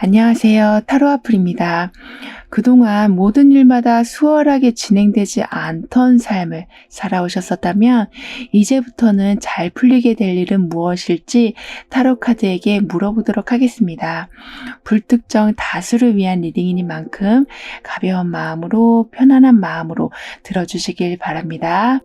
안녕하세요. 타로아플입니다. 그동안 모든 일마다 수월하게 진행되지 않던 삶을 살아오셨었다면 이제부터는 잘 풀리게 될 일은 무엇일지 타로카드에게 물어보도록 하겠습니다. 불특정 다수를 위한 리딩이니만큼 가벼운 마음으로 편안한 마음으로 들어주시길 바랍니다.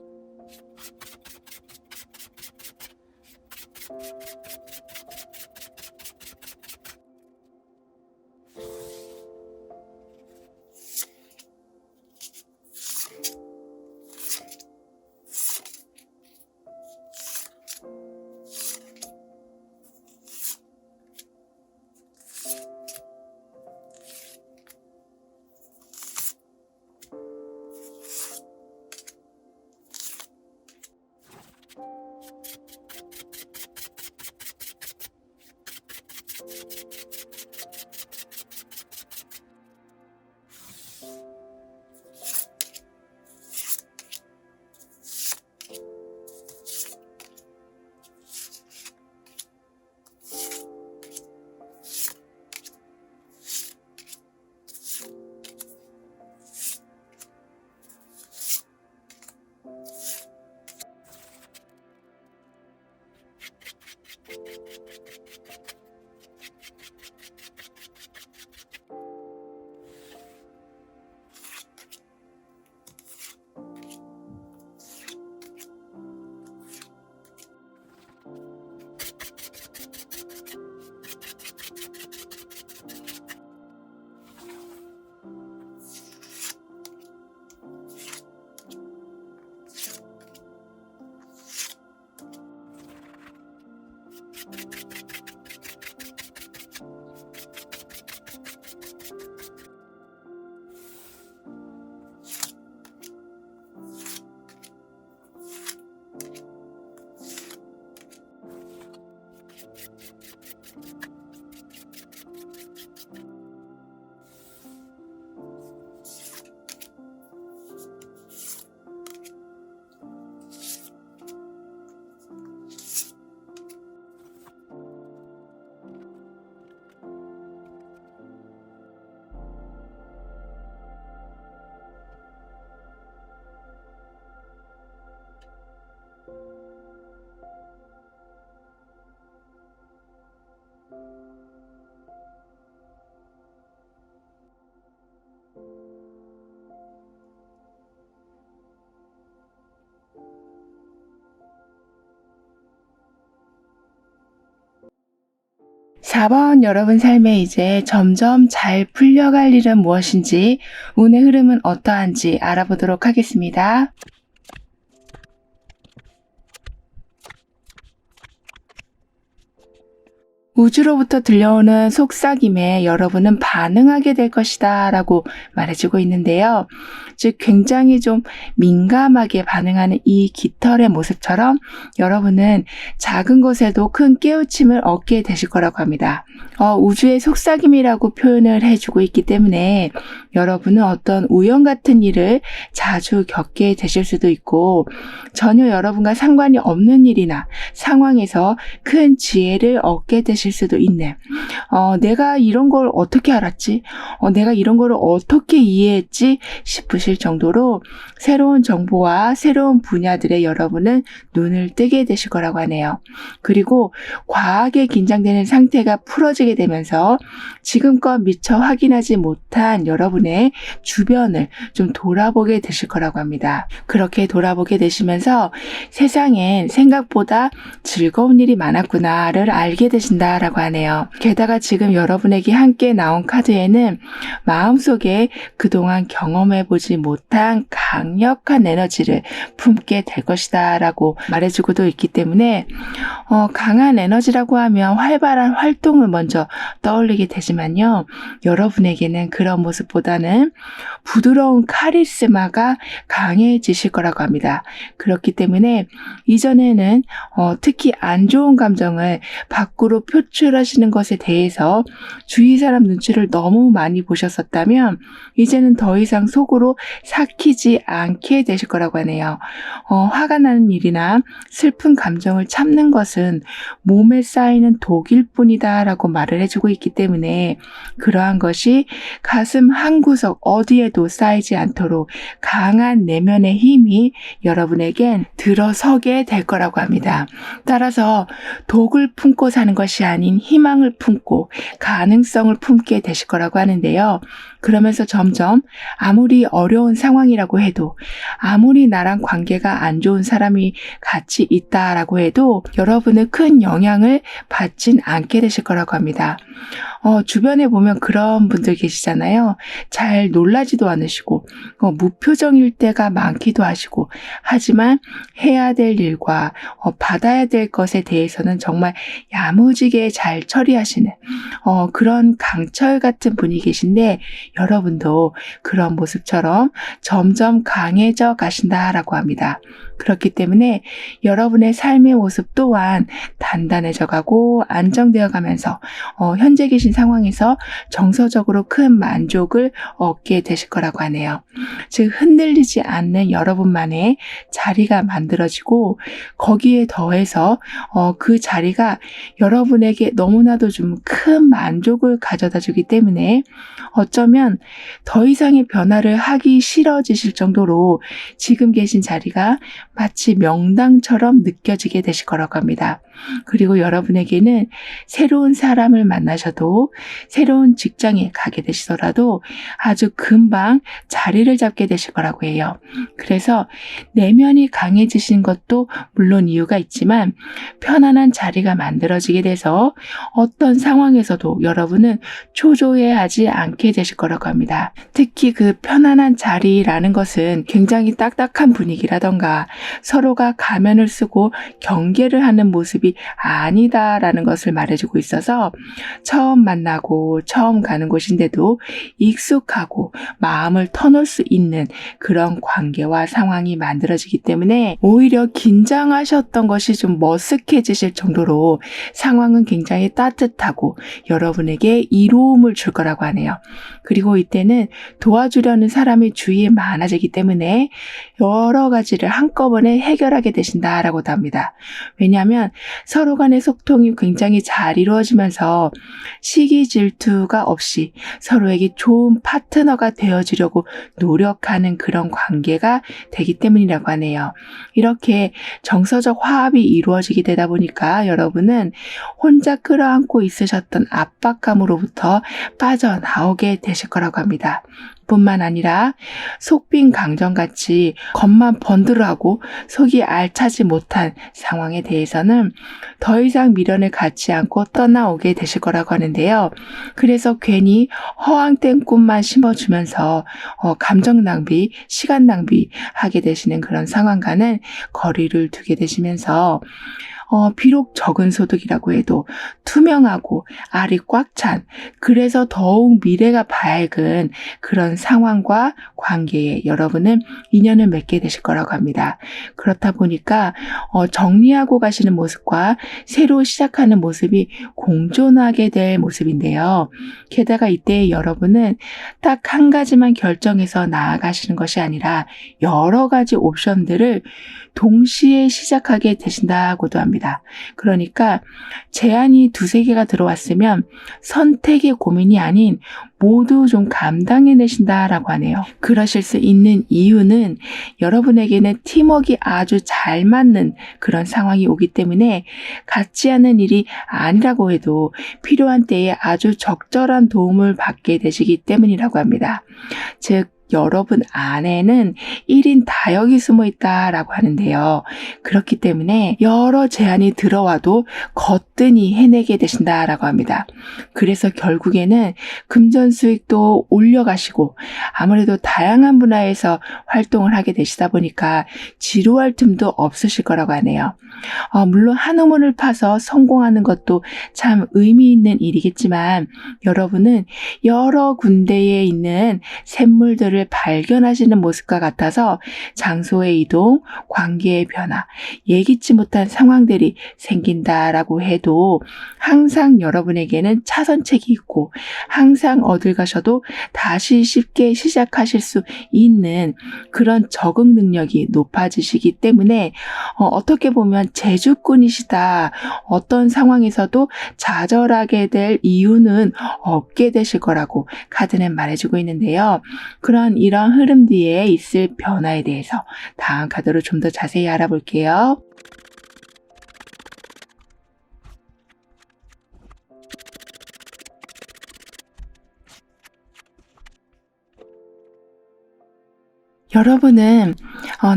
(4번) 여러분 삶에 이제 점점 잘 풀려갈 일은 무엇인지, 운의 흐름은 어떠한지 알아보도록 하겠습니다. 우주로부터 들려오는 속삭임에 여러분은 반응하게 될 것이다 라고 말해주고 있는데요. 즉 굉장히 좀 민감하게 반응하는 이 깃털의 모습처럼 여러분은 작은 것에도 큰 깨우침을 얻게 되실 거라고 합니다. 우주의 속삭임이라고 표현을 해주고 있기 때문에 여러분은 어떤 우연 같은 일을 자주 겪게 되실 수도 있고, 전혀 여러분과 상관이 없는 일이나 상황에서 큰 지혜를 얻게 되실 수도 있네. 내가 이런 걸 어떻게 알았지? 내가 이런 걸 어떻게 이해했지? 싶으실 정도로 새로운 정보와 새로운 분야들에 여러분은 눈을 뜨게 되실 거라고 하네요. 그리고 과하게 긴장되는 상태가 풀어지게 되면서 지금껏 미처 확인하지 못한 여러분의 주변을 좀 돌아보게 되실 거라고 합니다. 그렇게 돌아보게 되시면서 세상엔 생각보다 즐거운 일이 많았구나를 알게 되신다라고 하네요. 게다가 지금 여러분에게 함께 나온 카드에는 마음속에 그동안 경험해보지 못한 강력한 에너지를 품게 될 것이다 라고 말해주고도 있기 때문에 강한 에너지라고 하면 활발한 활동을 먼저 떠올리게 되지만요, 여러분에게는 그런 모습보다는 부드러운 카리스마가 강해지실 거라고 합니다. 그렇기 때문에 이전에는 특히 안 좋은 감정을 밖으로 표출하시는 것에 대해서 주위 사람 눈치를 너무 많이 보셨었다면 이제는 더 이상 속으로 삭히지 않게 되실 거라고 하네요. 화가 나는 일이나 슬픈 감정을 참는 것은 몸에 쌓이는 독일 뿐이다 라고 말을 해주고 있기 때문에 그러한 것이 가슴 한구석 어디에도 쌓이지 않도록 강한 내면의 힘이 여러분에겐 들어서게 될 거라고 합니다. 따라서 독을 품고 사는 것이 아닌 희망을 품고 가능성을 품게 되실 거라고 하는데요. 그러면서 점점 아무리 어려운 상황이라고 해도 아무리 나랑 관계가 안 좋은 사람이 같이 있다라고 해도 여러분의 큰 영향을 받진 않게 되실 거라고 합니다. 주변에 보면 그런 분들 계시잖아요. 잘 놀라지도 않으시고 무표정일 때가 많기도 하시고 하지만 해야 될 일과 받아야 될 것에 대해서는 정말 야무지게 잘 처리하시는 그런 강철 같은 분이 계신데 여러분도 그런 모습처럼 점점 강해져 가신다라고 합니다. 그렇기 때문에 여러분의 삶의 모습 또한 단단해져 가고 안정되어 가면서 현재 계신 상황에서 정서적으로 큰 만족을 얻게 되실 거라고 하네요. 즉 흔들리지 않는 여러분만의 자리가 만들어지고 거기에 더해서 그 자리가 여러분에게 너무나도 좀 큰 만족을 가져다 주기 때문에 어쩌면 더 이상의 변화를 하기 싫어지실 정도로 지금 계신 자리가 마치 명당처럼 느껴지게 되실 거라고 합니다. 그리고 여러분에게는 새로운 사람을 만나셔도 새로운 직장에 가게 되시더라도 아주 금방 자리를 잡게 되실 거라고 해요. 그래서 내면이 강해지신 것도 물론 이유가 있지만 편안한 자리가 만들어지게 돼서 어떤 상황에서도 여러분은 초조해하지 않게 되실 거라고 합니다. 특히 그 편안한 자리라는 것은 굉장히 딱딱한 분위기라던가 서로가 가면을 쓰고 경계를 하는 모습이 아니다라는 것을 말해주고 있어서 처음 만나고 처음 가는 곳인데도 익숙하고 마음을 터놓을 수 있는 그런 관계와 상황이 만들어지기 때문에 오히려 긴장하셨던 것이 좀 머쓱해지실 정도로 상황은 굉장히 따뜻하고 여러분에게 이로움을 줄 거라고 하네요. 그리고 이때는 도와주려는 사람이 주위에 많아지기 때문에 여러 가지를 한꺼번에 해결하게 되신다라고도 합니다. 왜냐하면 서로 간의 소통이 굉장히 잘 이루어지면서 시기 질투가 없이 서로에게 좋은 파트너가 되어주려고 노력하는 그런 관계가 되기 때문이라고 하네요. 이렇게 정서적 화합이 이루어지게 되다 보니까 여러분은 혼자 끌어안고 있으셨던 압박감으로부터 빠져나오게 되실 거라고 합니다. 뿐만 아니라 속빈 강정같이 겉만 번들어하고 속이 알차지 못한 상황에 대해서는 더 이상 미련을 갖지 않고 떠나오게 되실 거라고 하는데요. 그래서 괜히 허황된 꿈만 심어주면서 감정 낭비, 시간 낭비하게 되시는 그런 상황과는 거리를 두게 되시면서 비록 적은 소득이라고 해도 투명하고 알이 꽉 찬 그래서 더욱 미래가 밝은 그런 상황과 관계에 여러분은 인연을 맺게 되실 거라고 합니다. 그렇다 보니까 정리하고 가시는 모습과 새로 시작하는 모습이 공존하게 될 모습인데요. 게다가 이때 여러분은 딱 한 가지만 결정해서 나아가시는 것이 아니라 여러 가지 옵션들을 동시에 시작하게 되신다고도 합니다. 그러니까 제안이 두세 개가 들어왔으면 선택의 고민이 아닌 모두 좀 감당해내신다라고 하네요. 그러실 수 있는 이유는 여러분에게는 팀워크가 아주 잘 맞는 그런 상황이 오기 때문에 같지 않은 일이 아니라고 해도 필요한 때에 아주 적절한 도움을 받게 되시기 때문이라고 합니다. 즉 여러분 안에는 1인 다역이 숨어 있다라고 하는데요. 그렇기 때문에 여러 제안이 들어와도 거뜬히 해내게 되신다라고 합니다. 그래서 결국에는 금전 수익도 올려가시고 아무래도 다양한 분야에서 활동을 하게 되시다 보니까 지루할 틈도 없으실 거라고 하네요. 물론 한 우물을 파서 성공하는 것도 참 의미 있는 일이겠지만 여러분은 여러 군데에 있는 샘물들을 기회를 발견하시는 모습과 같아서 장소의 이동, 관계의 변화, 예기치 못한 상황들이 생긴다라고 해도 항상 여러분에게는 차선책이 있고 항상 어딜 가셔도 다시 쉽게 시작하실 수 있는 그런 적응 능력이 높아지시기 때문에 어떻게 보면 재주꾼이시다. 어떤 상황에서도 좌절하게 될 이유는 없게 되실 거라고 카드는 말해주고 있는데요. 이런 흐름 뒤에 있을 변화에 대해서 다음 카드로 좀 더 자세히 알아볼게요. 여러분은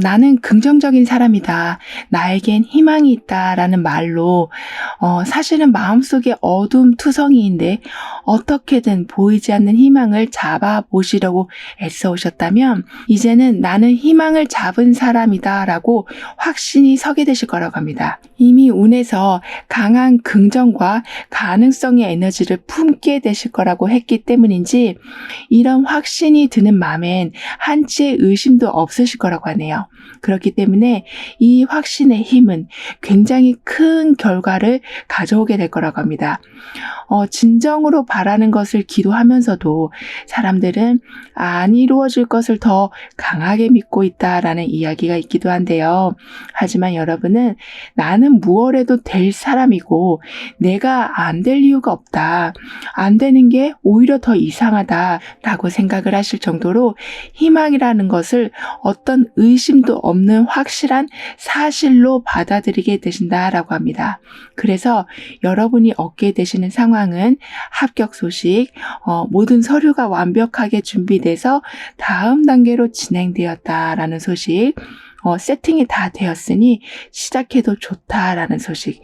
나는 긍정적인 사람이다. 나에겐 희망이 있다라는 말로 사실은 마음속에 어둠 투성이인데 어떻게든 보이지 않는 희망을 잡아보시려고 애써오셨다면 이제는 나는 희망을 잡은 사람이다라고 확신이 서게 되실 거라고 합니다. 이미 운에서 강한 긍정과 가능성의 에너지를 품게 되실 거라고 했기 때문인지 이런 확신이 드는 마음엔 한치의 의심도 없으실 거라고 하네요. 그렇기 때문에 이 확신의 힘은 굉장히 큰 결과를 가져오게 될 거라고 합니다. 진정으로 바라는 것을 기도하면서도 사람들은 안 이루어질 것을 더 강하게 믿고 있다라는 이야기가 있기도 한데요. 하지만 여러분은 나는 무엇해도 될 사람이고 내가 안 될 이유가 없다. 안 되는 게 오히려 더 이상하다라고 생각을 하실 정도로 희망이라는 것을 어떤 의심도 없는 확실한 사실로 받아들이게 되신다라고 합니다. 그래서 여러분이 얻게 되시는 상황은 합격 소식, 모든 서류가 완벽하게 준비돼서 다음 단계로 진행되었다라는 소식, 세팅이 다 되었으니 시작해도 좋다라는 소식,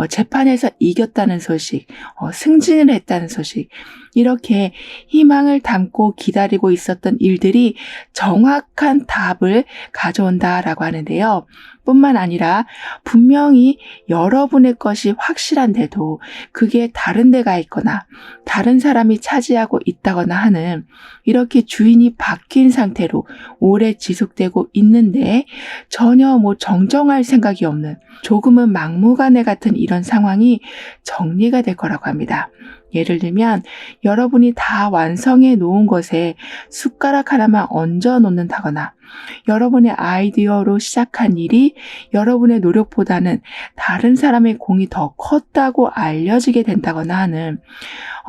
재판에서 이겼다는 소식, 승진을 했다는 소식, 이렇게 희망을 담고 기다리고 있었던 일들이 정확한 답을 가져온다라고 하는데요. 뿐만 아니라 분명히 여러분의 것이 확실한데도 그게 다른 데가 있거나 다른 사람이 차지하고 있다거나 하는 이렇게 주인이 바뀐 상태로 오래 지속되고 있는데 전혀 정정할 생각이 없는 조금은 막무가내 같은 이런 상황이 정리가 될 거라고 합니다. 예를 들면 여러분이 다 완성해 놓은 것에 숟가락 하나만 얹어 놓는다거나 여러분의 아이디어로 시작한 일이 여러분의 노력보다는 다른 사람의 공이 더 컸다고 알려지게 된다거나 하는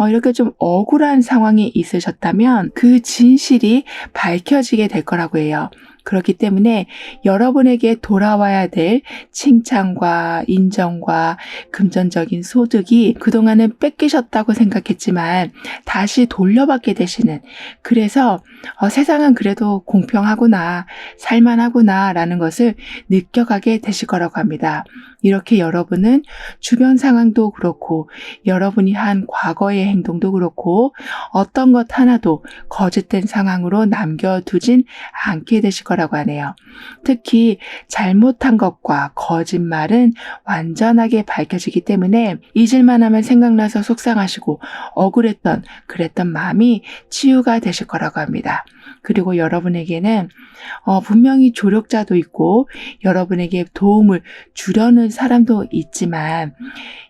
이렇게 좀 억울한 상황이 있으셨다면 그 진실이 밝혀지게 될 거라고 해요. 그렇기 때문에 여러분에게 돌아와야 될 칭찬과 인정과 금전적인 소득이 그동안은 뺏기셨다고 생각했지만 다시 돌려받게 되시는, 그래서 세상은 그래도 공평하구나, 살만하구나 라는 것을 느껴가게 되실 거라고 합니다. 이렇게 여러분은 주변 상황도 그렇고 여러분이 한 과거의 행동도 그렇고 어떤 것 하나도 거짓된 상황으로 남겨두진 않게 되실 거라고 하네요. 특히 잘못한 것과 거짓말은 완전하게 밝혀지기 때문에 잊을만 하면 생각나서 속상하시고 그랬던 마음이 치유가 되실 거라고 합니다. 그리고 여러분에게는 분명히 조력자도 있고 여러분에게 도움을 주려는 사람도 있지만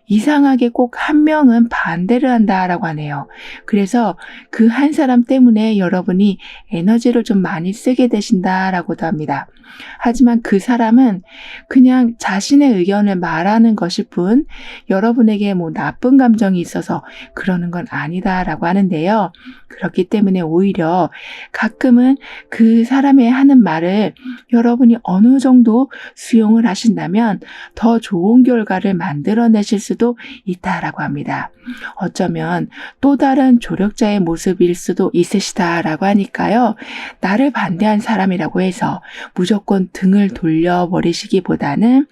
이상하게 꼭 한 명은 반대를 한다라고 하네요. 그래서 그 한 사람 때문에 여러분이 에너지를 좀 많이 쓰게 되신다라고도 합니다. 하지만 그 사람은 그냥 자신의 의견을 말하는 것일 뿐 여러분에게 나쁜 감정이 있어서 그러는 건 아니다라고 하는데요. 그렇기 때문에 오히려 가끔은 그 사람의 하는 말을 여러분이 어느 정도 수용을 하신다면 더 좋은 결과를 만들어내실 수도 있다라고 합니다. 어쩌면 또 다른 조력자의 모습일 수도 있으시다라고 하니까요. 나를 반대한 사람이라고 해서 무조건 등을 돌려버리시기보다는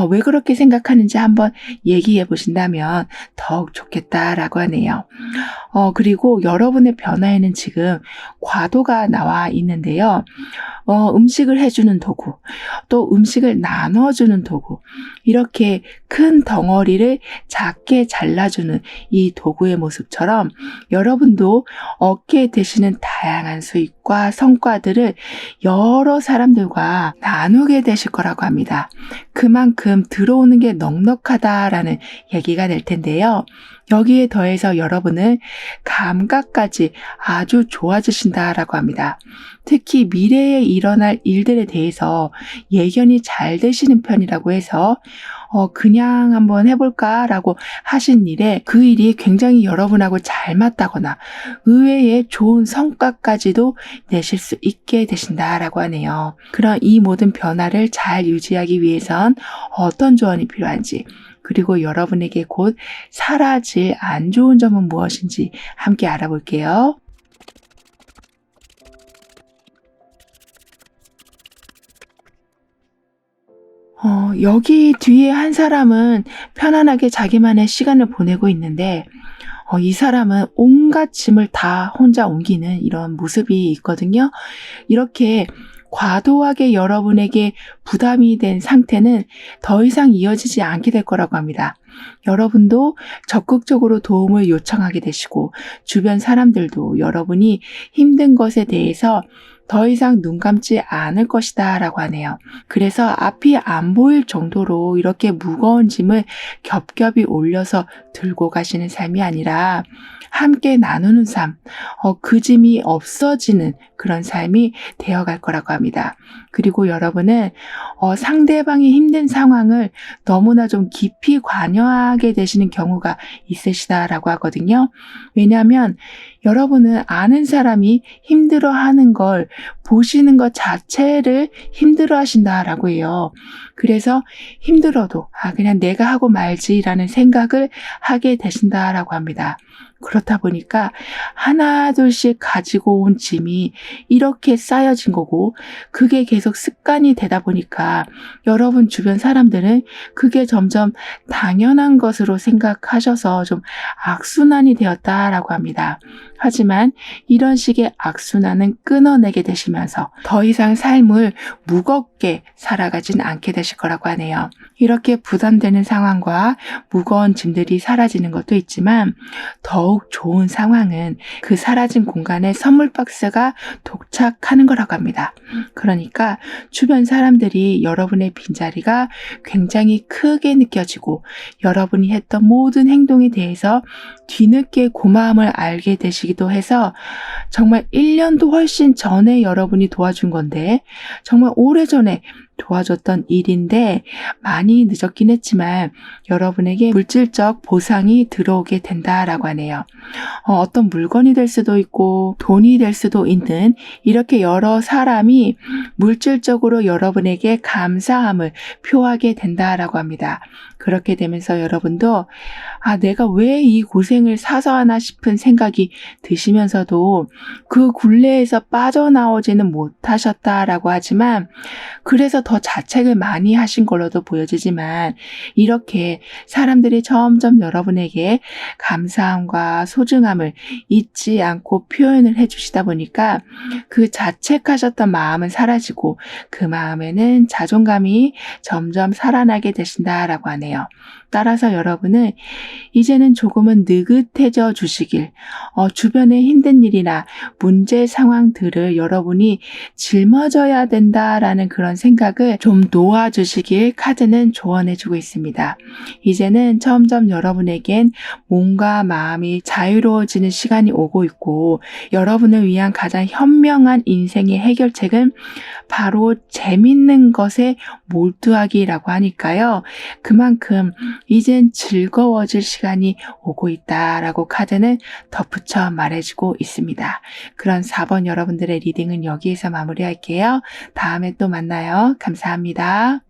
왜 그렇게 생각하는지 한번 얘기해 보신다면 더욱 좋겠다라고 하네요. 그리고 여러분의 변화에는 지금 과도가 나와 있는데요. 음식을 해주는 도구, 또 음식을 나눠주는 도구, 이렇게 큰 덩어리를 일을 작게 잘라주는 이 도구의 모습처럼 여러분도 얻게 되시는 다양한 수익과 성과들을 여러 사람들과 나누게 되실 거라고 합니다. 그만큼 들어오는 게 넉넉하다라는 얘기가 될 텐데요. 여기에 더해서 여러분은 감각까지 아주 좋아지신다라고 합니다. 특히 미래에 일어날 일들에 대해서 예견이 잘 되시는 편이라고 해서 그냥 한번 해볼까라고 하신 일에 그 일이 굉장히 여러분하고 잘 맞다거나 의외의 좋은 성과까지도 내실 수 있게 되신다라고 하네요. 그런 이 모든 변화를 잘 유지하기 위해선 어떤 조언이 필요한지, 그리고 여러분에게 곧 사라질 안 좋은 점은 무엇인지 함께 알아볼게요. 여기 뒤에 한 사람은 편안하게 자기만의 시간을 보내고 있는데 이 사람은 온갖 짐을 다 혼자 옮기는 이런 모습이 있거든요. 이렇게 과도하게 여러분에게 부담이 된 상태는 더 이상 이어지지 않게 될 거라고 합니다. 여러분도 적극적으로 도움을 요청하게 되시고 주변 사람들도 여러분이 힘든 것에 대해서 더 이상 눈 감지 않을 것이다 라고 하네요. 그래서 앞이 안 보일 정도로 이렇게 무거운 짐을 겹겹이 올려서 들고 가시는 삶이 아니라 함께 나누는 삶, 그 짐이 없어지는 그런 삶이 되어갈 거라고 합니다. 그리고 여러분은 상대방이 힘든 상황을 너무나 좀 깊이 관여하게 되시는 경우가 있으시다라고 하거든요. 왜냐하면 여러분은 아는 사람이 힘들어하는 걸 보시는 것 자체를 힘들어하신다라고 해요. 그래서 힘들어도 그냥 내가 하고 말지라는 생각을 하게 되신다라고 합니다. 그렇다 보니까 하나 둘씩 가지고 온 짐이 이렇게 쌓여진 거고, 그게 계속 습관이 되다 보니까 여러분 주변 사람들은 그게 점점 당연한 것으로 생각하셔서 좀 악순환이 되었다라고 합니다. 하지만 이런 식의 악순환은 끊어내게 되시면서 더 이상 삶을 무겁게 살아가진 않게 되실 거라고 하네요. 이렇게 부담되는 상황과 무거운 짐들이 사라지는 것도 있지만 더욱 좋은 상황은 그 사라진 공간에 선물 박스가 도착하는 거라고 합니다. 그러니까 주변 사람들이 여러분의 빈자리가 굉장히 크게 느껴지고 여러분이 했던 모든 행동에 대해서 뒤늦게 고마움을 알게 되시기도 해서 정말 1년도 훨씬 전에 여러분이 도와준 건데 정말 오래전에 도와줬던 일인데 많이 늦었긴 했지만 여러분에게 물질적 보상이 들어오게 된다라고 하네요. 어떤 물건이 될 수도 있고 돈이 될 수도 있는 이렇게 여러 사람이 물질적으로 여러분에게 감사함을 표하게 된다라고 합니다. 그렇게 되면서 여러분도 내가 왜 이 고생을 사서 하나 싶은 생각이 드시면서도 그 굴레에서 빠져나오지는 못하셨다라고 하지만 그래서 더 자책을 많이 하신 걸로도 보여지지만 이렇게 사람들이 점점 여러분에게 감사함과 소중함을 잊지 않고 표현을 해주시다 보니까 그 자책하셨던 마음은 사라지고 그 마음에는 자존감이 점점 살아나게 되신다라고 하네요. 따라서 여러분은 이제는 조금은 느긋해져 주시길, 주변의 힘든 일이나 문제 상황들을 여러분이 짊어져야 된다라는 그런 생각을 좀 놓아주시길 카드는 조언해주고 있습니다. 이제는 점점 여러분에겐 몸과 마음이 자유로워지는 시간이 오고 있고 여러분을 위한 가장 현명한 인생의 해결책은 바로 재밌는 것에 몰두하기라고 하니까요. 그만큼 이젠 즐거워질 시간이 오고 있다라고 카드는 덧붙여 말해주고 있습니다. 그런 4번 여러분들의 리딩은 여기에서 마무리할게요. 다음에 또 만나요. 감사합니다.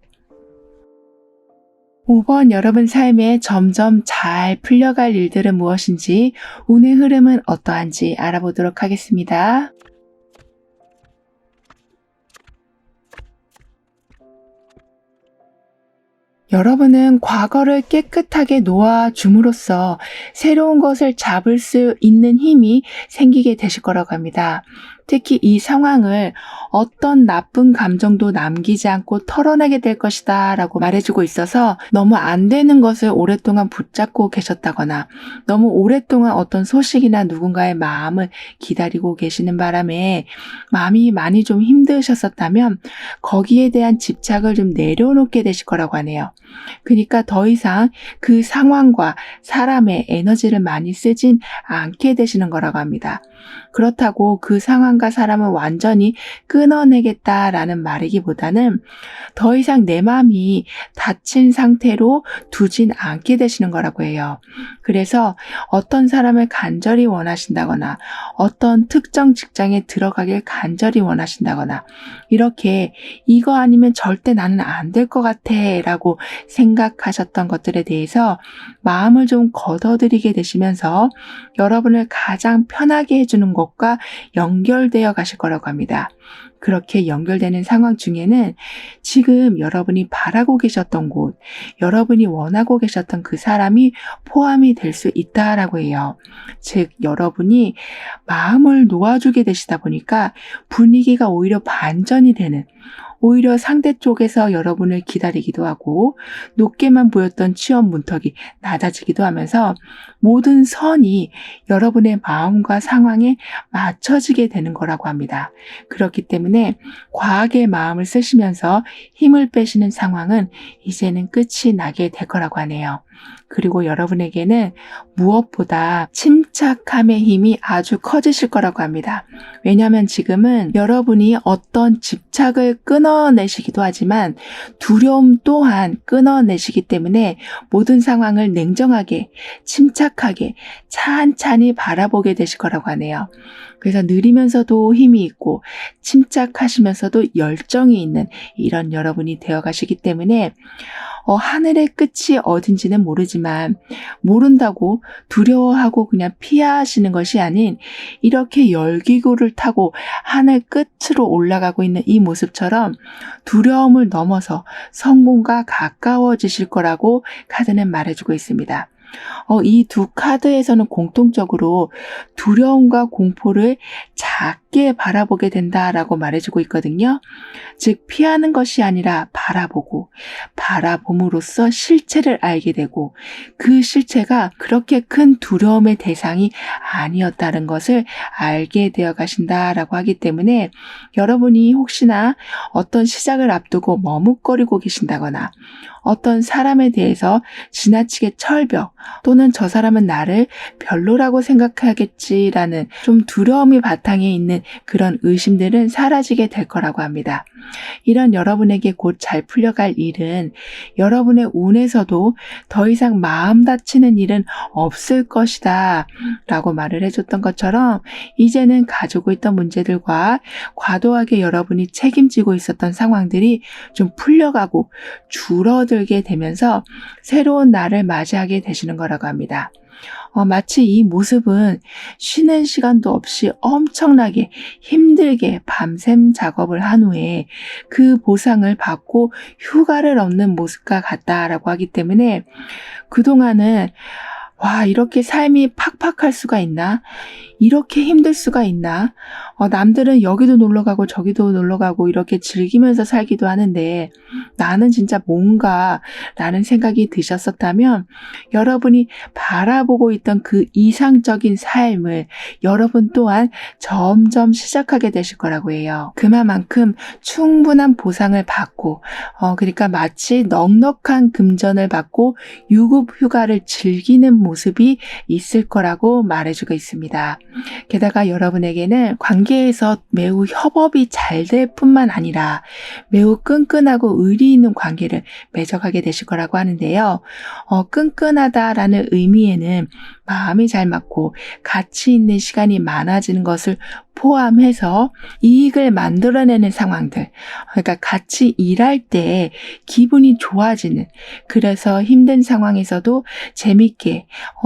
5번 여러분 삶에 점점 잘 풀려갈 일들은 무엇인지, 운의 흐름은 어떠한지 알아보도록 하겠습니다. 여러분은 과거를 깨끗하게 놓아줌으로써 새로운 것을 잡을 수 있는 힘이 생기게 되실 거라고 합니다. 특히 이 상황을 어떤 나쁜 감정도 남기지 않고 털어내게 될 것이다 라고 말해주고 있어서 너무 안 되는 것을 오랫동안 붙잡고 계셨다거나 너무 오랫동안 어떤 소식이나 누군가의 마음을 기다리고 계시는 바람에 마음이 많이 좀 힘드셨었다면 거기에 대한 집착을 좀 내려놓게 되실 거라고 하네요. 그러니까 더 이상 그 상황과 사람의 에너지를 많이 쓰진 않게 되시는 거라고 합니다. 그렇다고 그 상황과 사람을 완전히 끊어내겠다라는 말이기보다는 더 이상 내 마음이 닫힌 상태로 두진 않게 되시는 거라고 해요. 그래서 어떤 사람을 간절히 원하신다거나 어떤 특정 직장에 들어가길 간절히 원하신다거나 이렇게 이거 아니면 절대 나는 안 될 것 같아 라고 생각하셨던 것들에 대해서 마음을 좀 걷어들이게 되시면서 여러분을 가장 편하게 해주는 것과 연결되어 가실 거라고 합니다. 그렇게 연결되는 상황 중에는 지금 여러분이 바라고 계셨던 곳, 여러분이 원하고 계셨던 그 사람이 포함이 될 수 있다라고 해요. 즉 여러분이 마음을 놓아주게 되시다 보니까 분위기가 오히려 반전이 되는, 오히려 상대 쪽에서 여러분을 기다리기도 하고 높게만 보였던 취업 문턱이 낮아지기도 하면서 모든 선이 여러분의 마음과 상황에 맞춰지게 되는 거라고 합니다. 그렇기 때문에 과하게 마음을 쓰시면서 힘을 빼시는 상황은 이제는 끝이 나게 될 거라고 하네요. 그리고 여러분에게는 무엇보다 침착함의 힘이 아주 커지실 거라고 합니다. 왜냐하면 지금은 여러분이 어떤 집착을 끊어내시기도 하지만 두려움 또한 끊어내시기 때문에 모든 상황을 냉정하게, 침착하게, 찬찬히 바라보게 되실 거라고 하네요. 그래서 느리면서도 힘이 있고 침착하시면서도 열정이 있는 이런 여러분이 되어가시기 때문에 하늘의 끝이 어딘지는 모르지만 모른다고 두려워하고 그냥 피하시는 것이 아닌 이렇게 열기구를 타고 하늘 끝으로 올라가고 있는 이 모습처럼 두려움을 넘어서 성공과 가까워지실 거라고 카드는 말해주고 있습니다. 이 두 카드에서는 공통적으로 두려움과 공포를 작게 바라보게 된다라고 말해주고 있거든요. 즉 피하는 것이 아니라 바라보고 바라봄으로써 실체를 알게 되고 그 실체가 그렇게 큰 두려움의 대상이 아니었다는 것을 알게 되어 가신다라고 하기 때문에 여러분이 혹시나 어떤 시작을 앞두고 머뭇거리고 계신다거나 어떤 사람에 대해서 지나치게 철벽 또는 저 사람은 나를 별로라고 생각하겠지라는 좀 두려움이 바탕에 있는 그런 의심들은 사라지게 될 거라고 합니다. 이런 여러분에게 곧 잘 풀려갈 일은 여러분의 운에서도 더 이상 마음 다치는 일은 없을 것이다 라고 말을 해줬던 것처럼 이제는 가지고 있던 문제들과 과도하게 여러분이 책임지고 있었던 상황들이 좀 풀려가고 줄어들게 되면서 새로운 날을 맞이하게 되시는 거라고 합니다. 마치 이 모습은 쉬는 시간도 없이 엄청나게 힘들게 밤샘 작업을 한 후에 그 보상을 받고 휴가를 얻는 모습과 같다라고 하기 때문에 그동안은 와, 이렇게 삶이 팍팍할 수가 있나? 이렇게 힘들 수가 있나? 남들은 여기도 놀러 가고 저기도 놀러 가고 이렇게 즐기면서 살기도 하는데 나는 진짜 뭔가 라는 생각이 드셨었다면 여러분이 바라보고 있던 그 이상적인 삶을 여러분 또한 점점 시작하게 되실 거라고 해요. 그만큼 충분한 보상을 받고 그러니까 마치 넉넉한 금전을 받고 유급 휴가를 즐기는 모습이 있을 거라고 말해주고 있습니다. 게다가 여러분에게는 관계에서 매우 협업이 잘 될 뿐만 아니라 매우 끈끈하고 의리 있는 관계를 맺어가게 되실 거라고 하는데요. 끈끈하다라는 의미에는 마음이 잘 맞고 가치 있는 시간이 많아지는 것을 포함해서 이익을 만들어내는 상황들, 그러니까 같이 일할 때 기분이 좋아지는, 그래서 힘든 상황에서도 재밌게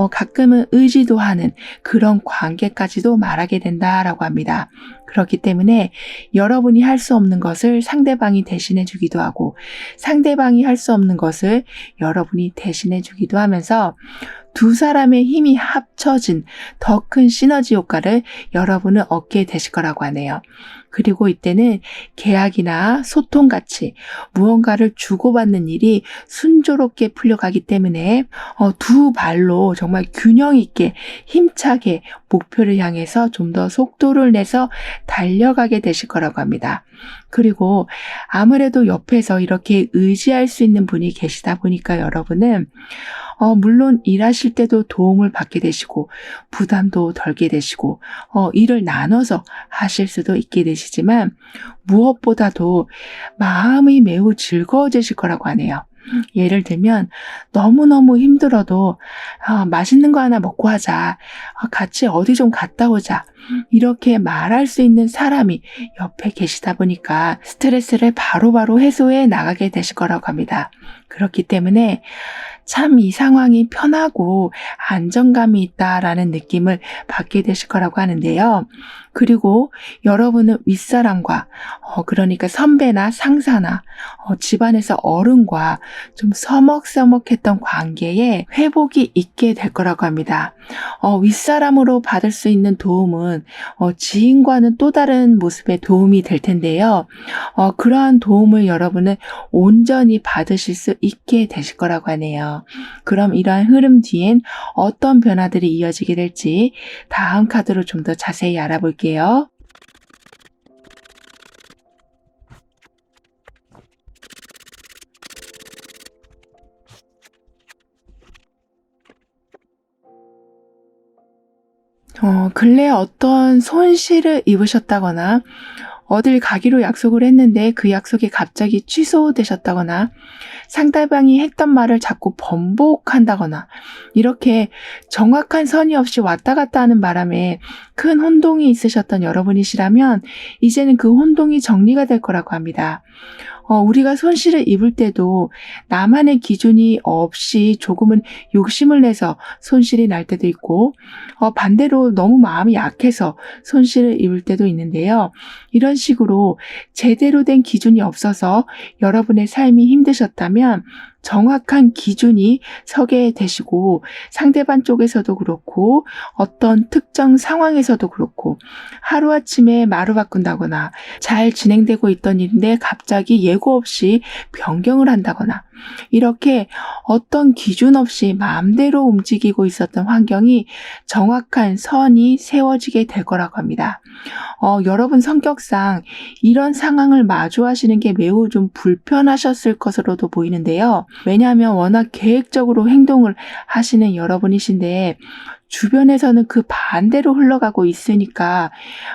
가끔은 의지도 하는 그런 관계까지도 말하게 된다라고 합니다. 그렇기 때문에 여러분이 할 수 없는 것을 상대방이 대신해 주기도 하고 상대방이 할 수 없는 것을 여러분이 대신해 주기도 하면서 두 사람의 힘이 합쳐진 더 큰 시너지 효과를 여러분은 얻게 되실 거라고 하네요. 그리고 이때는 계약이나 소통같이 무언가를 주고받는 일이 순조롭게 풀려가기 때문에 두 발로 정말 균형 있게 힘차게 목표를 향해서 좀 더 속도를 내서 달려가게 되실 거라고 합니다. 그리고 아무래도 옆에서 이렇게 의지할 수 있는 분이 계시다 보니까 여러분은 물론 일하실 때도 도움을 받게 되시고 부담도 덜게 되시고 일을 나눠서 하실 수도 있게 되시지만 무엇보다도 마음이 매우 즐거워지실 거라고 하네요. 예를 들면 너무너무 힘들어도 맛있는 거 하나 먹고 하자, 같이 어디 좀 갔다 오자, 이렇게 말할 수 있는 사람이 옆에 계시다 보니까 스트레스를 바로바로 해소해 나가게 되실 거라고 합니다. 그렇기 때문에 참 이 상황이 편하고 안정감이 있다라는 느낌을 받게 되실 거라고 하는데요. 그리고 여러분은 윗사람과 그러니까 선배나 상사나 집안에서 어른과 좀 서먹서먹했던 관계에 회복이 있게 될 거라고 합니다. 윗사람으로 받을 수 있는 도움은 지인과는 또 다른 모습의 도움이 될 텐데요. 그러한 도움을 여러분은 온전히 받으실 수 있게 되실 거라고 하네요. 그럼 이러한 흐름 뒤엔 어떤 변화들이 이어지게 될지 다음 카드로 좀 더 자세히 알아볼게요. 근래 어떤 손실을 입으셨다거나 어딜 가기로 약속을 했는데 그 약속이 갑자기 취소되셨다거나 상대방이 했던 말을 자꾸 번복한다거나 이렇게 정확한 선이 없이 왔다 갔다 하는 바람에 큰 혼동이 있으셨던 여러분이시라면 이제는 그 혼동이 정리가 될 거라고 합니다. 우리가 손실을 입을 때도 나만의 기준이 없이 조금은 욕심을 내서 손실이 날 때도 있고 반대로 너무 마음이 약해서 손실을 입을 때도 있는데요. 이런 식으로 제대로 된 기준이 없어서 여러분의 삶이 힘드셨다면 정확한 기준이 서게 되시고 상대방 쪽에서도 그렇고 어떤 특정 상황에서도 그렇고 하루아침에 말을 바꾼다거나 잘 진행되고 있던 일인데 갑자기 예고 없이 변경을 한다거나 이렇게 어떤 기준 없이 마음대로 움직이고 있었던 환경이 정확한 선이 세워지게 될 거라고 합니다. 여러분 성격상 이런 상황을 마주하시는 게 매우 좀 불편하셨을 것으로도 보이는데요. 왜냐하면 워낙 계획적으로 행동을 하시는 여러분이신데 주변에서는 그 반대로 흘러가고 있으니까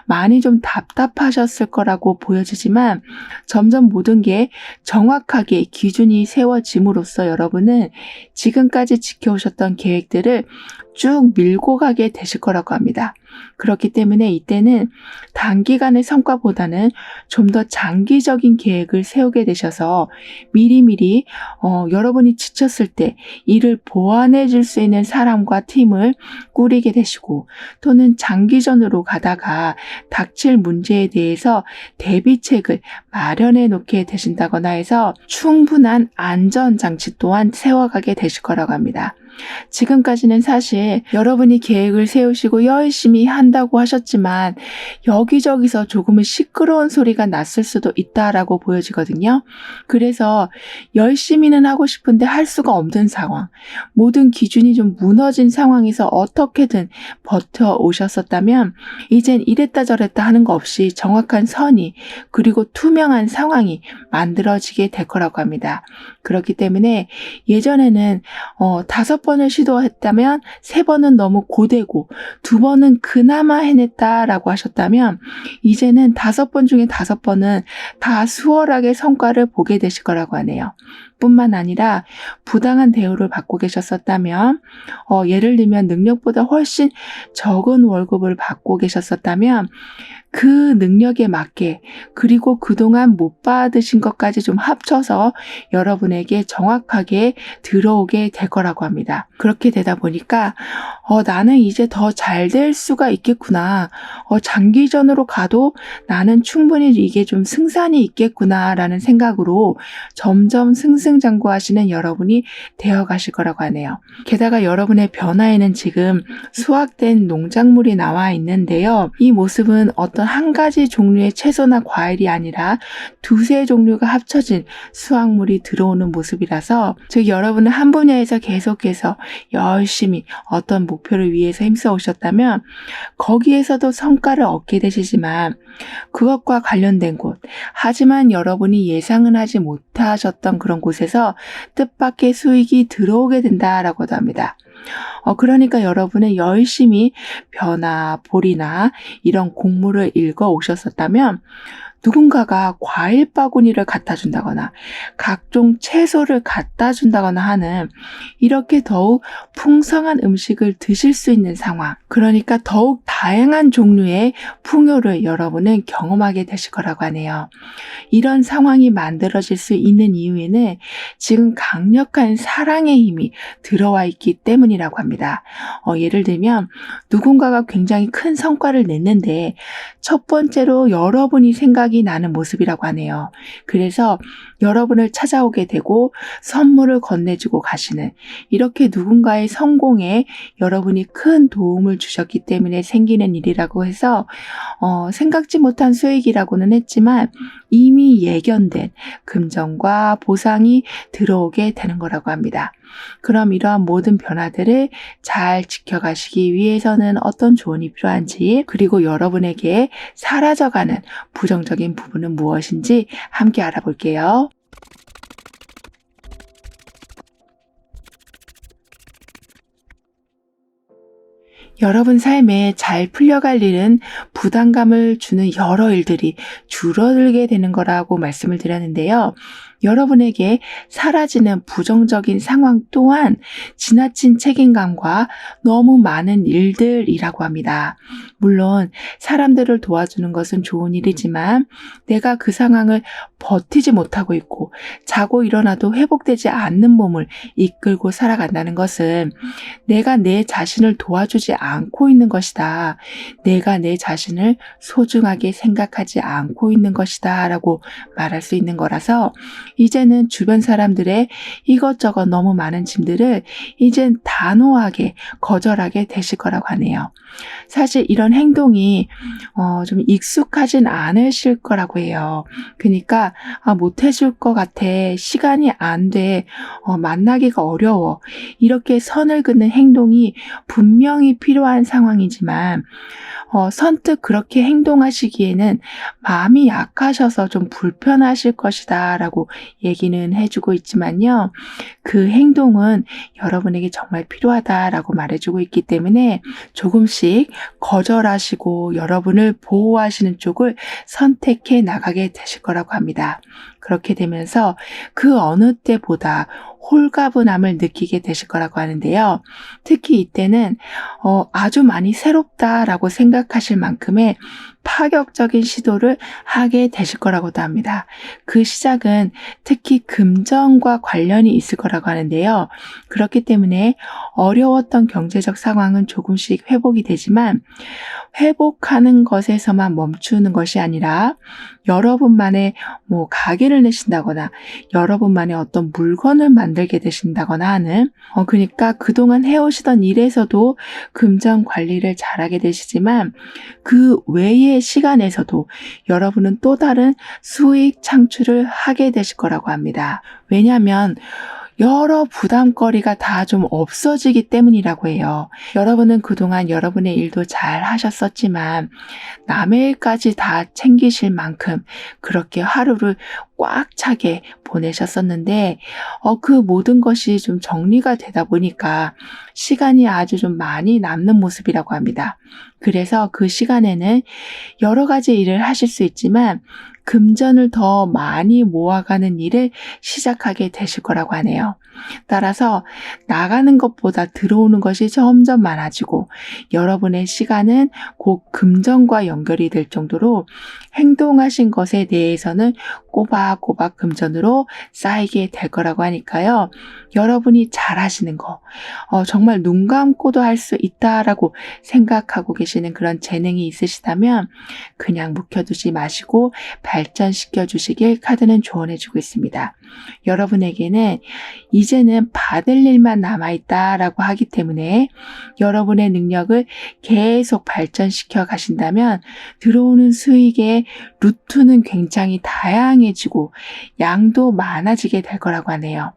많이 좀 답답하셨을 거라고 보여지지만 점점 모든 게 정확하게 기준이 세워짐으로써 여러분은 지금까지 지켜오셨던 계획들을 쭉 밀고 가게 되실 거라고 합니다. 그렇기 때문에 이때는 단기간의 성과보다는 좀 더 장기적인 계획을 세우게 되셔서 미리미리 여러분이 지쳤을 때 이를 보완해 줄 수 있는 사람과 팀을 꾸리게 되시고 또는 장기전으로 가다가 닥칠 문제에 대해서 대비책을 마련해 놓게 되신다거나 해서 충분한 안전장치 또한 세워가게 되실 거라고 합니다. 지금까지는 사실 여러분이 계획을 세우시고 열심히 한다고 하셨지만 여기저기서 조금은 시끄러운 소리가 났을 수도 있다라고 보여지거든요. 그래서 열심히는 하고 싶은데 할 수가 없는 상황, 모든 기준이 좀 무너진 상황에서 어떻게든 버텨오셨었다면 이젠 이랬다 저랬다 하는 거 없이 정확한 선이 그리고 투명한 상황이 만들어지게 될 거라고 합니다. 그렇기 때문에 예전에는 5번을 시도했다면 3번은 너무 고되고 2번은 그나마 해냈다라고 하셨다면 이제는 5번 중에 5번은 다 수월하게 성과를 보게 되실 거라고 하네요. 뿐만 아니라 부당한 대우를 받고 계셨었다면 예를 들면 능력보다 훨씬 적은 월급을 받고 계셨었다면 그 능력에 맞게 그리고 그동안 못 받으신 것까지 좀 합쳐서 여러분에게 정확하게 들어오게 될 거라고 합니다. 그렇게 되다 보니까 나는 이제 더 잘 될 수가 있겠구나. 장기전으로 가도 나는 충분히 이게 좀 승산이 있겠구나라는 생각으로 점점 승산이 승승장구하시는 여러분이 되어 가실 거라고 하네요. 게다가 여러분의 변화에는 지금 수확된 농작물이 나와 있는데요. 이 모습은 어떤 한 가지 종류의 채소나 과일이 아니라 두세 종류가 합쳐진 수확물이 들어오는 모습이라서, 즉 여러분은 한 분야에서 계속해서 열심히 어떤 목표를 위해서 힘써 오셨다면 거기에서도 성과를 얻게 되시지만, 그것과 관련된 곳, 하지만 여러분이 예상은 하지 못하셨던 그런 곳에서 뜻밖의 수익이 들어오게 된다라고도 합니다. 그러니까 여러분은 열심히 벼나 보리나 이런 곡물을 읽어 오셨었다면 누군가가 과일 바구니를 갖다 준다거나 각종 채소를 갖다 준다거나 하는, 이렇게 더욱 풍성한 음식을 드실 수 있는 상황, 그러니까 더욱 다양한 종류의 풍요를 여러분은 경험하게 되실 거라고 하네요. 이런 상황이 만들어질 수 있는 이유에는 지금 강력한 사랑의 힘이 들어와 있기 때문이라고 합니다. 예를 들면 누군가가 굉장히 큰 성과를 냈는데 첫 번째로 여러분이 생각이 나는 모습이라고 하네요. 그래서 여러분을 찾아오게 되고 선물을 건네주고 가시는, 이렇게 누군가의 성공에 여러분이 큰 도움을 주셨기 때문에 생기는 일이라고 해서 생각지 못한 수익이라고는 했지만 이미 예견된 금전과 보상이 들어오게 되는 거라고 합니다. 그럼 이러한 모든 변화들을 잘 지켜가시기 위해서는 어떤 조언이 필요한지, 그리고 여러분에게 사라져가는 부정적인 부분은 무엇인지 함께 알아볼게요. 여러분 삶에 잘 풀려갈 일은 부담감을 주는 여러 일들이 줄어들게 되는 거라고 말씀을 드렸는데요. 여러분에게 사라지는 부정적인 상황 또한 지나친 책임감과 너무 많은 일들이라고 합니다. 물론 사람들을 도와주는 것은 좋은 일이지만 내가 그 상황을 버티지 못하고 있고 자고 일어나도 회복되지 않는 몸을 이끌고 살아간다는 것은 내가 내 자신을 도와주지 않고 있는 것이다. 내가 내 자신을 소중하게 생각하지 않고 있는 것이다 라고 말할 수 있는 거라서, 이제는 주변 사람들의 이것저것 너무 많은 짐들을 이젠 단호하게 거절하게 되실 거라고 하네요. 사실 이런 행동이 좀 익숙하진 않으실 거라고 해요. 그러니까 못 해줄 것 같아, 시간이 안 돼, 만나기가 어려워, 이렇게 선을 긋는 행동이 분명히 필요한 상황이지만 선뜻 그렇게 행동하시기에는 마음이 약하셔서 좀 불편하실 것이다 라고 얘기는 해주고 있지만요. 그 행동은 여러분에게 정말 필요하다라고 말해주고 있기 때문에 조금씩 거절하시고 여러분을 보호하시는 쪽을 선택해 나가게 되실 거라고 합니다. 그렇게 되면서 그 어느 때보다 홀가분함을 느끼게 되실 거라고 하는데요. 특히 이때는 아주 많이 새롭다라고 생각하실 만큼의 파격적인 시도를 하게 되실 거라고도 합니다. 그 시작은 특히 금전과 관련이 있을 거라고 하는데요. 그렇기 때문에 어려웠던 경제적 상황은 조금씩 회복이 되지만 회복하는 것에서만 멈추는 것이 아니라 여러분만의 가게를 내신다거나 여러분만의 어떤 물건을 만들게 되신다거나 하는, 그러니까 그동안 해오시던 일에서도 금전 관리를 잘하게 되시지만 그 외의 시간에서도 여러분은 또 다른 수익 창출을 하게 되실 거라고 합니다. 왜냐하면 여러 부담거리가 다 좀 없어지기 때문이라고 해요. 여러분은 그동안 여러분의 일도 잘 하셨었지만 남의 일까지 다 챙기실 만큼 그렇게 하루를 꽉 차게 보내셨었는데 그 모든 것이 좀 정리가 되다 보니까 시간이 아주 좀 많이 남는 모습이라고 합니다. 그래서 그 시간에는 여러 가지 일을 하실 수 있지만 금전을 더 많이 모아가는 일을 시작하게 되실 거라고 하네요. 따라서 나가는 것보다 들어오는 것이 점점 많아지고 여러분의 시간은 곧 금전과 연결이 될 정도로 행동하신 것에 대해서는 꼬박꼬박 금전으로 쌓이게 될 거라고 하니까요. 여러분이 잘하시는 거, 정말 눈 감고도 할 수 있다라고 생각하고 계시는 그런 재능이 있으시다면 그냥 묵혀두지 마시고 발전시켜 주시길 카드는 조언해 주고 있습니다. 여러분에게는 이제는 받을 일만 남아있다라고 하기 때문에 여러분의 능력을 계속 발전시켜 가신다면 들어오는 수익의 루트는 굉장히 다양해지고 양도 많아지게 될 거라고 하네요.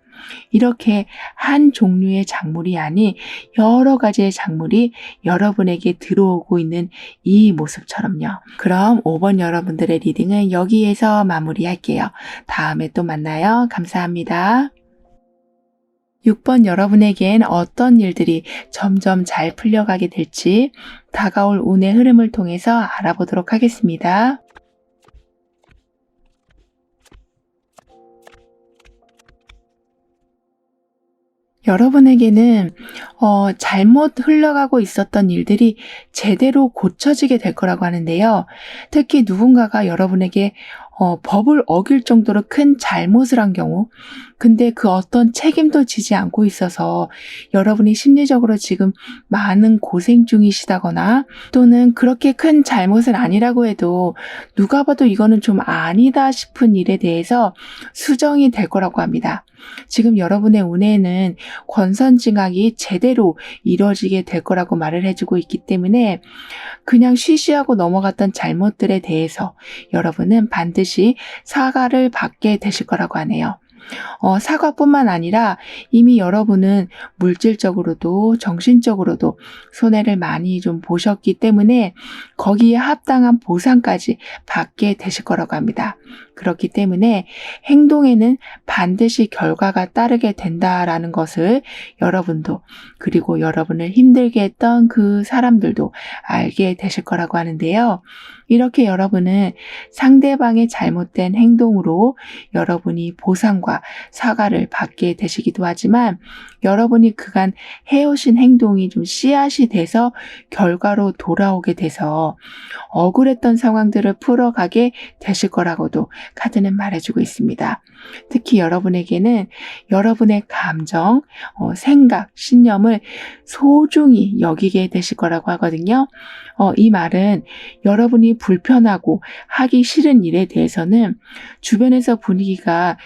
이렇게 한 종류의 작물이 아닌 여러 가지의 작물이 여러분에게 들어오고 있는 이 모습처럼요. 그럼 5번 여러분들의 리딩은 여기에서 마무리할게요. 다음에 또 만나요. 감사합니다. 6번 여러분에겐 어떤 일들이 점점 잘 풀려가게 될지 다가올 운의 흐름을 통해서 알아보도록 하겠습니다. 여러분에게는 잘못 흘러가고 있었던 일들이 제대로 고쳐지게 될 거라고 하는데요. 특히 누군가가 여러분에게 법을 어길 정도로 큰 잘못을 한 경우, 근데 그 어떤 책임도 지지 않고 있어서 여러분이 심리적으로 지금 많은 고생 중이시다거나 또는 그렇게 큰 잘못은 아니라고 해도 누가 봐도 이거는 좀 아니다 싶은 일에 대해서 수정이 될 거라고 합니다. 지금 여러분의 운에는 권선징악이 제대로 이루어지게 될 거라고 말을 해주고 있기 때문에 그냥 쉬쉬하고 넘어갔던 잘못들에 대해서 여러분은 반드시 사과를 받게 되실 거라고 하네요. 사과뿐만 아니라 이미 여러분은 물질적으로도 정신적으로도 손해를 많이 좀 보셨기 때문에 거기에 합당한 보상까지 받게 되실 거라고 합니다. 그렇기 때문에 행동에는 반드시 결과가 따르게 된다라는 것을 여러분도 그리고 여러분을 힘들게 했던 그 사람들도 알게 되실 거라고 하는데요. 이렇게 여러분은 상대방의 잘못된 행동으로 여러분이 보상과 사과를 받게 되시기도 하지만 여러분이 그간 해오신 행동이 좀 씨앗이 돼서 결과로 돌아오게 돼서 억울했던 상황들을 풀어가게 되실 거라고도 카드는 말해주고 있습니다. 특히 여러분에게는 여러분의 감정, 생각, 신념을 소중히 여기게 되실 거라고 하거든요. 이 말은 여러분이 불편하고 하기 싫은 일에 대해서는 주변에서 분위기가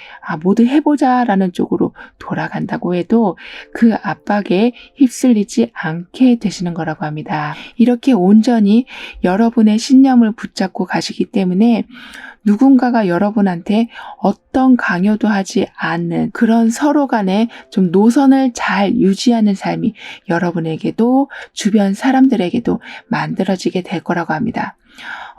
모두 해보자라는 쪽으로 돌아간다고 해도 그 압박에 휩쓸리지 않게 되시는 거라고 합니다. 이렇게 온전히 여러분의 신념을 붙잡고 가시기 때문에 누군가가 여러분한테 어떤 강요도 하지 않는 그런 서로 간에 좀 노선을 잘 유지하는 삶이 여러분에게도 주변 사람들에게도 만들어지게 될 거라고 합니다.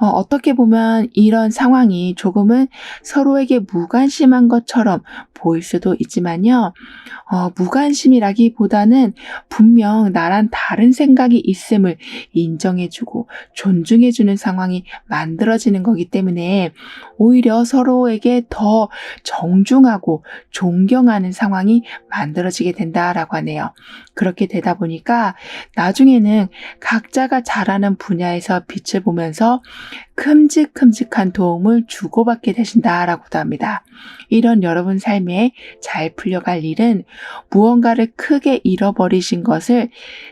어떻게 보면 이런 상황이 조금은 서로에게 무관심한 것처럼 보일 수도 있지만요. 무관심이라기보다는 분명 나랑 다른 생각이 있음을 인정해주고 존중해주는 상황이 만들어지는 거기 때문에 오히려 서로에게 더 정중하고 존경하는 상황이 만들어지게 된다라고 하네요. 그렇게 되다 보니까 나중에는 각자가 잘하는 분야에서 빛을 보면서 큼직큼직한 도움을 주고받게 되신다라고도 합니다. 이런 여러분 삶에 잘 풀려갈 일은 무언가를 크게 잃어버리신 것을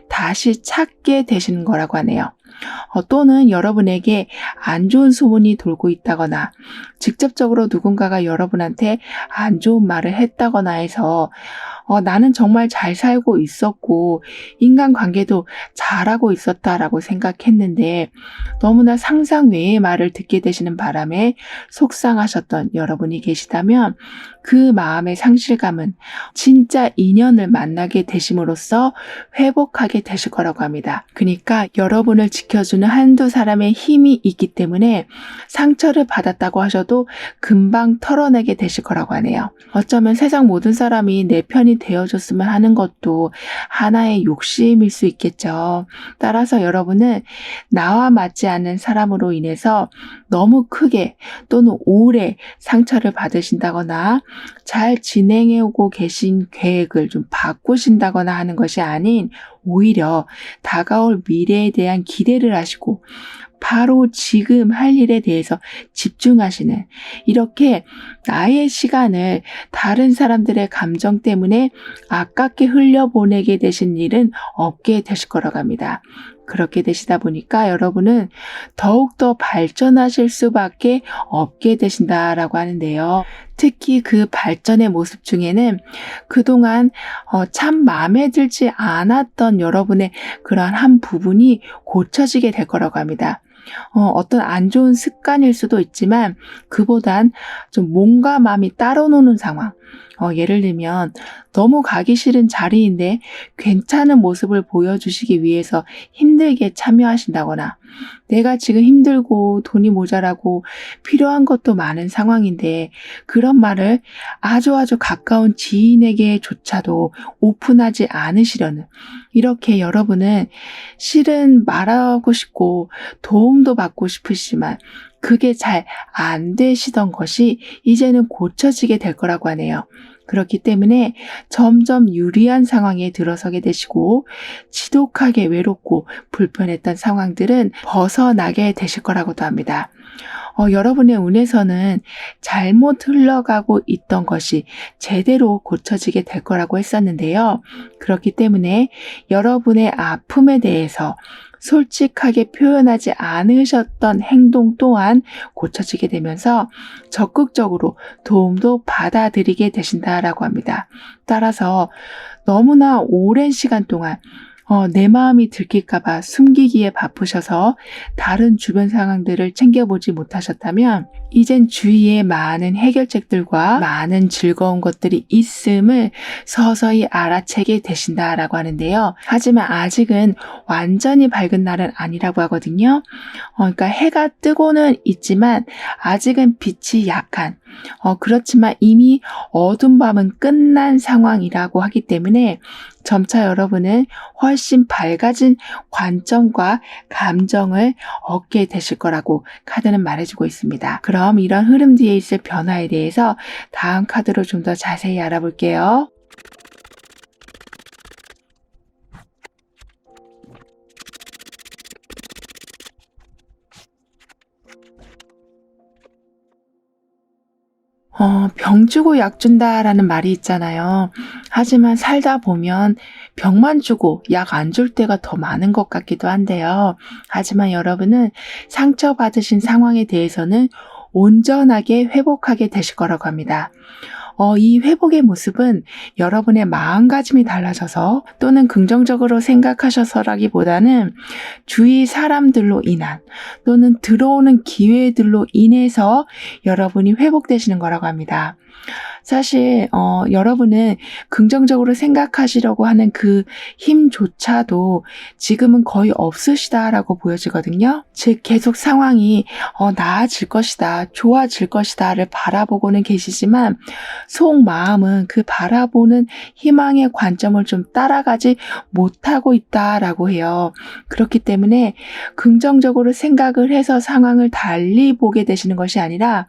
다시 찾게 되시는 거라고 하네요. 또는 여러분에게 안 좋은 소문이 돌고 있다거나 직접적으로 누군가가 여러분한테 안 좋은 말을 했다거나 해서 나는 정말 잘 살고 있었고 인간관계도 잘하고 있었다라고 생각했는데 너무나 상상 외의 말을 듣게 되시는 바람에 속상하셨던 여러분이 계시다면 그 마음의 상실감은 진짜 인연을 만나게 되심으로써 회복하게 되실 거라고 합니다. 그러니까 여러분을 지켜주는 한두 사람의 힘이 있기 때문에 상처를 받았다고 하셔도 금방 털어내게 되실 거라고 하네요. 어쩌면 세상 모든 사람이 내 편이 되어줬으면 하는 것도 하나의 욕심일 수 있겠죠. 따라서 여러분은 나와 맞지 않는 사람으로 인해서 너무 크게 또는 오래 상처를 받으신다거나 잘 진행해오고 계신 계획을 좀 바꾸신다거나 하는 것이 아닌 오히려 다가올 미래에 대한 기대를 하시고 바로 지금 할 일에 대해서 집중하시는 이렇게 나의 시간을 다른 사람들의 감정 때문에 아깝게 흘려보내게 되신 일은 없게 되실 거라고 합니다. 그렇게 되시다 보니까 여러분은 더욱더 발전하실 수밖에 없게 되신다라고 하는데요. 특히 그 발전의 모습 중에는 그동안 참 마음에 들지 않았던 여러분의 그러한 한 부분이 고쳐지게 될 거라고 합니다. 어떤 안 좋은 습관일 수도 있지만 그보단 좀 몸과 마음이 따로 노는 상황. 예를 들면 너무 가기 싫은 자리인데 괜찮은 모습을 보여주시기 위해서 힘들게 참여하신다거나, 내가 지금 힘들고 돈이 모자라고 필요한 것도 많은 상황인데 그런 말을 아주 가까운 지인에게조차도 오픈하지 않으시려는, 이렇게 여러분은 실은 말하고 싶고 도움도 받고 싶으시지만 그게 잘 안 되시던 것이 이제는 고쳐지게 될 거라고 하네요. 그렇기 때문에 점점 유리한 상황에 들어서게 되시고 지독하게 외롭고 불편했던 상황들은 벗어나게 되실 거라고도 합니다. 여러분의 운에서는 잘못 흘러가고 있던 것이 제대로 고쳐지게 될 거라고 했었는데요. 그렇기 때문에 여러분의 아픔에 대해서 솔직하게 표현하지 않으셨던 행동 또한 고쳐지게 되면서 적극적으로 도움도 받아들이게 되신다라고 합니다. 따라서 너무나 오랜 시간 동안 내 마음이 들킬까봐 숨기기에 바쁘셔서 다른 주변 상황들을 챙겨보지 못하셨다면 이젠 주위에 많은 해결책들과 많은 즐거운 것들이 있음을 서서히 알아채게 되신다라고 하는데요. 하지만 아직은 완전히 밝은 날은 아니라고 하거든요. 그러니까 해가 뜨고는 있지만 아직은 빛이 약한, 그렇지만 이미 어두운 밤은 끝난 상황이라고 하기 때문에 점차 여러분은 훨씬 밝아진 관점과 감정을 얻게 되실 거라고 카드는 말해주고 있습니다. 그럼 이런 흐름 뒤에 있을 변화에 대해서 다음 카드로 좀 더 자세히 알아볼게요. 병 주고 약 준다라는 말이 있잖아요. 하지만 살다 보면 병만 주고 약 안 줄 때가 더 많은 것 같기도 한데요. 하지만 여러분은 상처받으신 상황에 대해서는 온전하게 회복하게 되실 거라고 합니다. 이 회복의 모습은 여러분의 마음가짐이 달라져서 또는 긍정적으로 생각하셔서라기보다는 주위 사람들로 인한 또는 들어오는 기회들로 인해서 여러분이 회복되시는 거라고 합니다. 사실 여러분은 긍정적으로 생각하시려고 하는 그 힘조차도 지금은 거의 없으시다라고 보여지거든요. 즉 계속 상황이 나아질 것이다, 좋아질 것이다를 바라보고는 계시지만 속마음은 그 바라보는 희망의 관점을 좀 따라가지 못하고 있다라고 해요. 그렇기 때문에 긍정적으로 생각을 해서 상황을 달리 보게 되시는 것이 아니라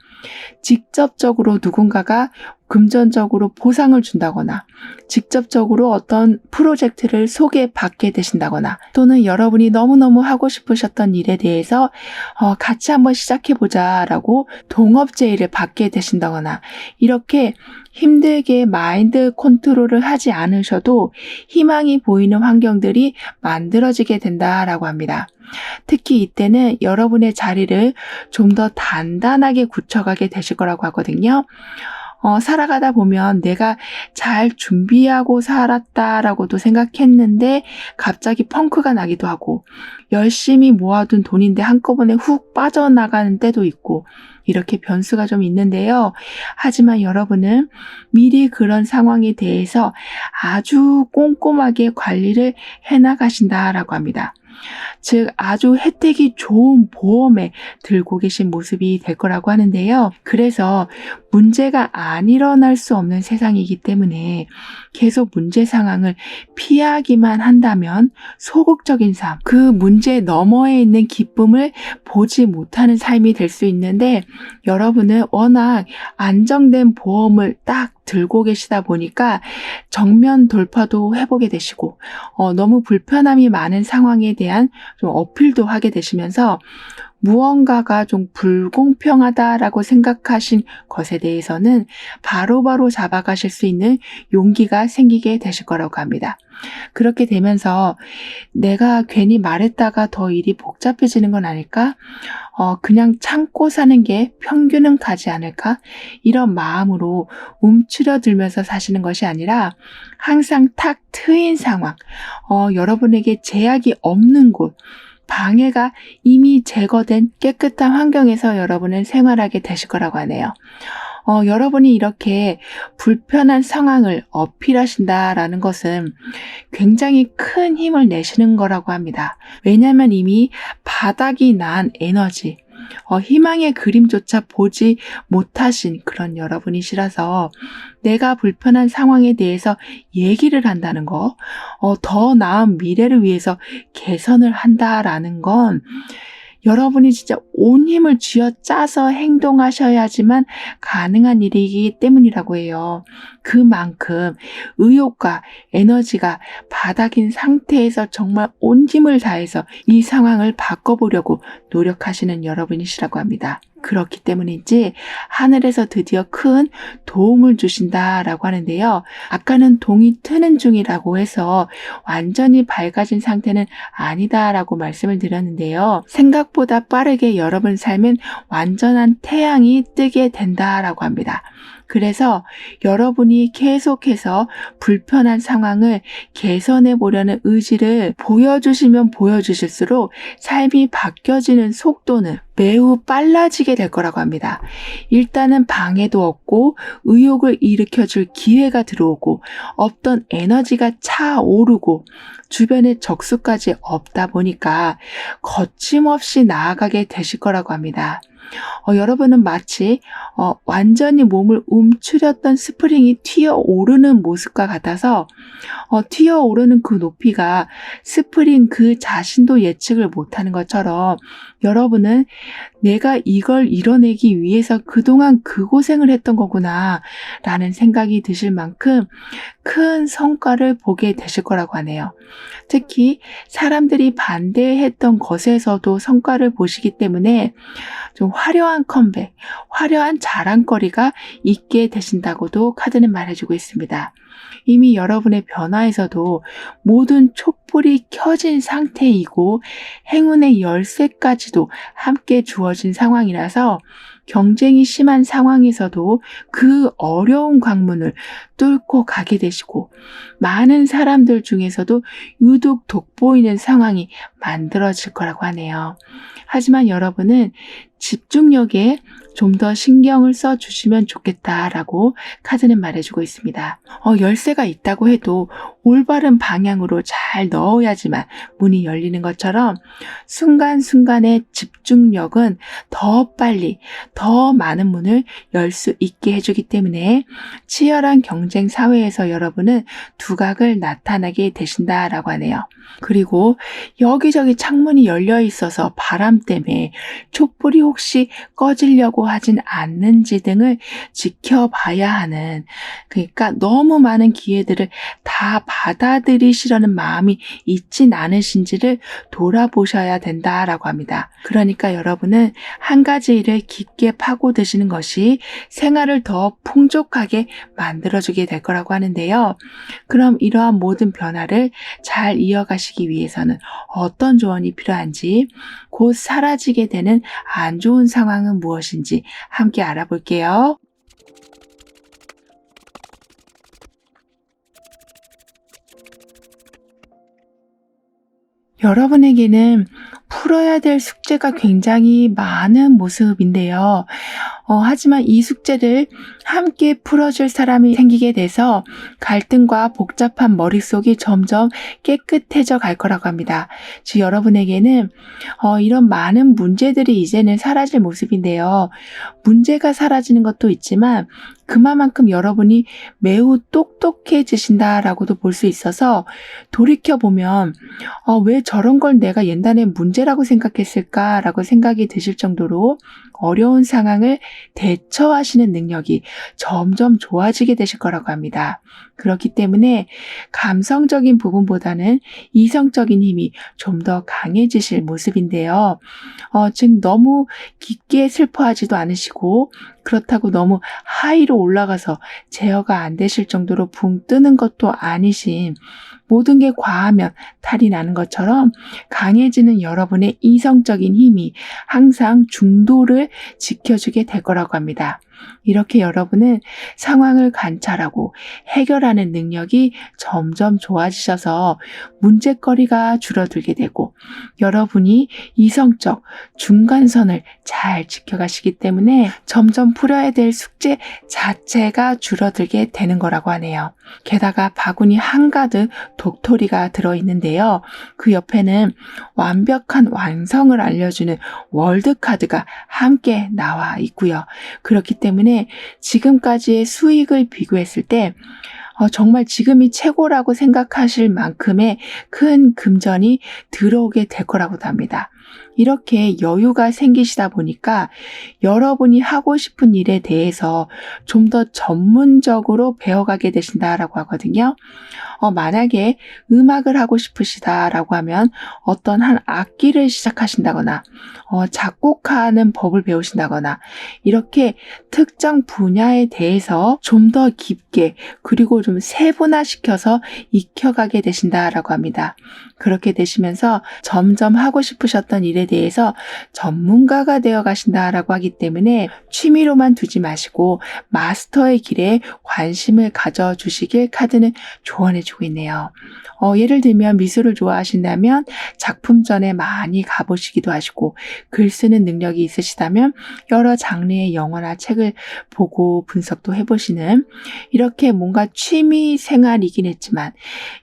직접적으로 누군가가 금전적으로 보상을 준다거나 직접적으로 어떤 프로젝트를 소개받게 되신다거나 또는 여러분이 너무너무 하고 싶으셨던 일에 대해서 같이 한번 시작해보자 라고 동업 제의를 받게 되신다거나, 이렇게 힘들게 마인드 컨트롤을 하지 않으셔도 희망이 보이는 환경들이 만들어지게 된다라고 합니다. 특히 이때는 여러분의 자리를 좀 더 단단하게 굳혀가게 되실 거라고 하거든요. 살아가다 보면 내가 잘 준비하고 살았다라고도 생각했는데 갑자기 펑크가 나기도 하고, 열심히 모아둔 돈인데 한꺼번에 훅 빠져나가는 때도 있고, 이렇게 변수가 좀 있는데요. 하지만 여러분은 미리 그런 상황에 대해서 아주 꼼꼼하게 관리를 해나가신다라고 합니다. 즉 아주 혜택이 좋은 보험에 들고 계신 모습이 될 거라고 하는데요. 그래서 문제가 안 일어날 수 없는 세상이기 때문에 계속 문제 상황을 피하기만 한다면 소극적인 삶, 그 문제 너머에 있는 기쁨을 보지 못하는 삶이 될 수 있는데, 여러분은 워낙 안정된 보험을 딱 들고 계시다 보니까 정면 돌파도 해보게 되시고 너무 불편함이 많은 상황에 대한 좀 어필도 하게 되시면서 무언가가 좀 불공평하다라고 생각하신 것에 대해서는 바로바로 잡아가실 수 있는 용기가 생기게 되실 거라고 합니다. 그렇게 되면서 내가 괜히 말했다가 더 일이 복잡해지는 건 아닐까? 그냥 참고 사는 게 평균은 가지 않을까? 이런 마음으로 움츠러들면서 사시는 것이 아니라 항상 탁 트인 상황, 여러분에게 제약이 없는 곳, 방해가 이미 제거된 깨끗한 환경에서 여러분은 생활하게 되실 거라고 하네요. 여러분이 이렇게 불편한 상황을 어필하신다라는 것은 굉장히 큰 힘을 내시는 거라고 합니다. 왜냐하면 이미 바닥이 난 에너지, 희망의 그림조차 보지 못하신 그런 여러분이시라서 내가 불편한 상황에 대해서 얘기를 한다는 거, 더 나은 미래를 위해서 개선을 한다라는 건 여러분이 진짜 온 힘을 쥐어짜서 행동하셔야지만 가능한 일이기 때문이라고 해요. 그만큼 의욕과 에너지가 바닥인 상태에서 정말 온 힘을 다해서 이 상황을 바꿔보려고 노력하시는 여러분이시라고 합니다. 그렇기 때문인지 하늘에서 드디어 큰 도움을 주신다라고 하는데요. 아까는 동이 트는 중이라고 해서 완전히 밝아진 상태는 아니다라고 말씀을 드렸는데요. 생각보다 빠르게 여러분 삶은 완전한 태양이 뜨게 된다라고 합니다. 그래서 여러분이 계속해서 불편한 상황을 개선해 보려는 의지를 보여주시면 보여주실수록 삶이 바뀌어지는 속도는 매우 빨라지게 될 거라고 합니다. 일단은 방해도 없고 의욕을 일으켜줄 기회가 들어오고 없던 에너지가 차오르고 주변에 적수까지 없다 보니까 거침없이 나아가게 되실 거라고 합니다. 여러분은 마치 완전히 몸을 움츠렸던 스프링이 튀어오르는 모습과 같아서 튀어오르는 그 높이가 스프링 그 자신도 예측을 못하는 것처럼 여러분은 내가 이걸 이뤄내기 위해서 그동안 그 고생을 했던 거구나 라는 생각이 드실 만큼 큰 성과를 보게 되실 거라고 하네요. 특히 사람들이 반대했던 것에서도 성과를 보시기 때문에 좀 화려한 컴백, 화려한 자랑거리가 있게 되신다고도 카드는 말해주고 있습니다. 이미 여러분의 변화에서도 모든 촛불이 켜진 상태이고 행운의 열쇠까지도 함께 주어진 상황이라서 경쟁이 심한 상황에서도 그 어려운 관문을 뚫고 가게 되시고 많은 사람들 중에서도 유독 돋보이는 상황이 만들어질 거라고 하네요. 하지만 여러분은 집중력에 좀 더 신경을 써주시면 좋겠다라고 카드는 말해주고 있습니다. 열쇠가 있다고 해도 올바른 방향으로 잘 넣어야지만 문이 열리는 것처럼 순간순간의 집중력은 더 빨리 더 많은 문을 열 수 있게 해주기 때문에 치열한 경쟁 사회에서 여러분은 두각을 나타나게 되신다라고 하네요. 그리고 여기저기 창문이 열려 있어서 바람 때문에 촛불이 혹시 꺼지려고 하진 않는지 등을 지켜봐야 하는, 그러니까 너무 많은 기회들을 다 받아들이시려는 마음이 있진 않으신지를 돌아보셔야 된다라고 합니다. 그러니까 여러분은 한 가지 일을 깊게 파고드시는 것이 생활을 더 풍족하게 만들어주게 될 거라고 하는데요. 그럼 이러한 모든 변화를 잘 이어가시기 위해서는 어떤 조언이 필요한지, 곧 사라지게 되는 안 좋은 상황은 무엇인지 함께 알아볼게요. 여러분에게는 풀어야 될 숙제가 굉장히 많은 모습인데요. 하지만 이 숙제를 함께 풀어줄 사람이 생기게 돼서 갈등과 복잡한 머릿속이 점점 깨끗해져 갈 거라고 합니다. 즉 여러분에게는 이런 많은 문제들이 이제는 사라질 모습인데요. 문제가 사라지는 것도 있지만 그만큼 여러분이 매우 똑똑해지신다라고도 볼 수 있어서 돌이켜보면 왜 저런 걸 내가 옛날에 문제라고 생각했을까라고 생각이 드실 정도로 어려운 상황을 대처하시는 능력이 점점 좋아지게 되실 거라고 합니다. 그렇기 때문에 감성적인 부분보다는 이성적인 힘이 좀 더 강해지실 모습인데요. 즉 너무 깊게 슬퍼하지도 않으시고 그렇다고 너무 하이로 올라가서 제어가 안 되실 정도로 붕 뜨는 것도 아니신, 모든 게 과하면 탈이 나는 것처럼 강해지는 여러분의 이성적인 힘이 항상 중도를 지켜주게 될 거라고 합니다. 이렇게 여러분은 상황을 관찰하고 해결하는 능력이 점점 좋아지셔서 문제거리가 줄어들게 되고, 여러분이 이성적 중간선을 잘 지켜가시기 때문에 점점 풀어야 될 숙제 자체가 줄어들게 되는 거라고 하네요. 게다가 바구니 한가득 독토리가 들어있는데요. 그 옆에는 완벽한 완성을 알려주는 월드카드가 함께 나와 있고요. 그렇기 때문에 지금까지의 수익을 비교했을 때 정말 지금이 최고라고 생각하실 만큼의 큰 금전이 들어오게 될 거라고도 합니다. 이렇게 여유가 생기시다 보니까 여러분이 하고 싶은 일에 대해서 좀 더 전문적으로 배워가게 되신다라고 하거든요. 만약에 음악을 하고 싶으시다라고 하면 어떤 한 악기를 시작하신다거나 작곡하는 법을 배우신다거나, 이렇게 특정 분야에 대해서 좀 더 깊게 그리고 좀 세분화시켜서 익혀가게 되신다라고 합니다. 그렇게 되시면서 점점 하고 싶으셨던 일에 대해서 전문가가 되어 가신다라고 하기 때문에 취미로만 두지 마시고 마스터의 길에 관심을 가져주시길 카드는 조언해주고 있네요. 예를 들면 미술을 좋아하신다면 작품전에 많이 가보시기도 하시고, 글 쓰는 능력이 있으시다면 여러 장르의 영화나 책을 보고 분석도 해보시는, 이렇게 뭔가 취미 생활이긴 했지만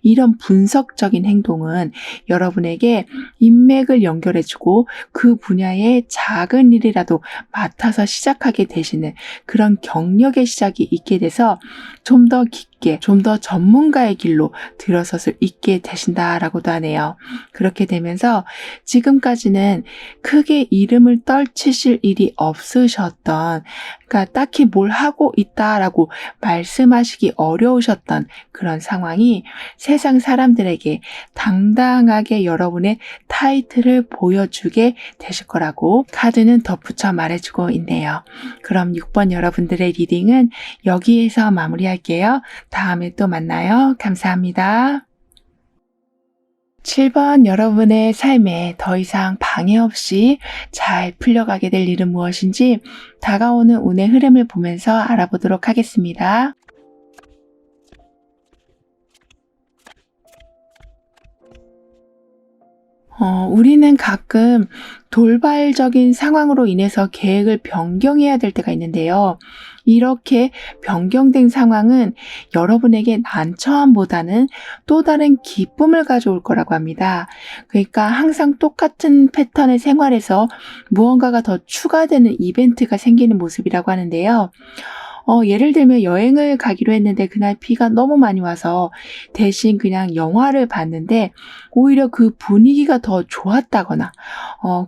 이런 분석적인 행동은 여러분에게 인맥을 연결해주고 그 분야의 작은 일이라도 맡아서 시작하게 되시는 그런 경력의 시작이 있게 돼서 좀 더 깊게, 좀 더 전문가의 길로 들어서서 있게 되신다라고도 하네요. 그렇게 되면서 지금까지는 크게 이름을 떨치실 일이 없으셨던, 그러니까 딱히 뭘 하고 있다라고 말씀하시기 어려우셨던 그런 상황이 세상 사람들에게 당당하게 여러분의 타이틀을 보여주게 되실 거라고 카드는 덧붙여 말해주고 있네요. 그럼 6번 여러분들의 리딩은 여기에서 마무리할게요. 다음에 또 만나요. 감사합니다. 7번 여러분의 삶에 더 이상 방해 없이 잘 풀려가게 될 일은 무엇인지 다가오는 운의 흐름을 보면서 알아보도록 하겠습니다. 우리는 가끔 돌발적인 상황으로 인해서 계획을 변경해야 될 때가 있는데요. 이렇게 변경된 상황은 여러분에게 난처함보다는 또 다른 기쁨을 가져올 거라고 합니다. 그러니까 항상 똑같은 패턴의 생활에서 무언가가 더 추가되는 이벤트가 생기는 모습이라고 하는데요. 예를 들면 여행을 가기로 했는데 그날 비가 너무 많이 와서 대신 그냥 영화를 봤는데 오히려 그 분위기가 더 좋았다거나,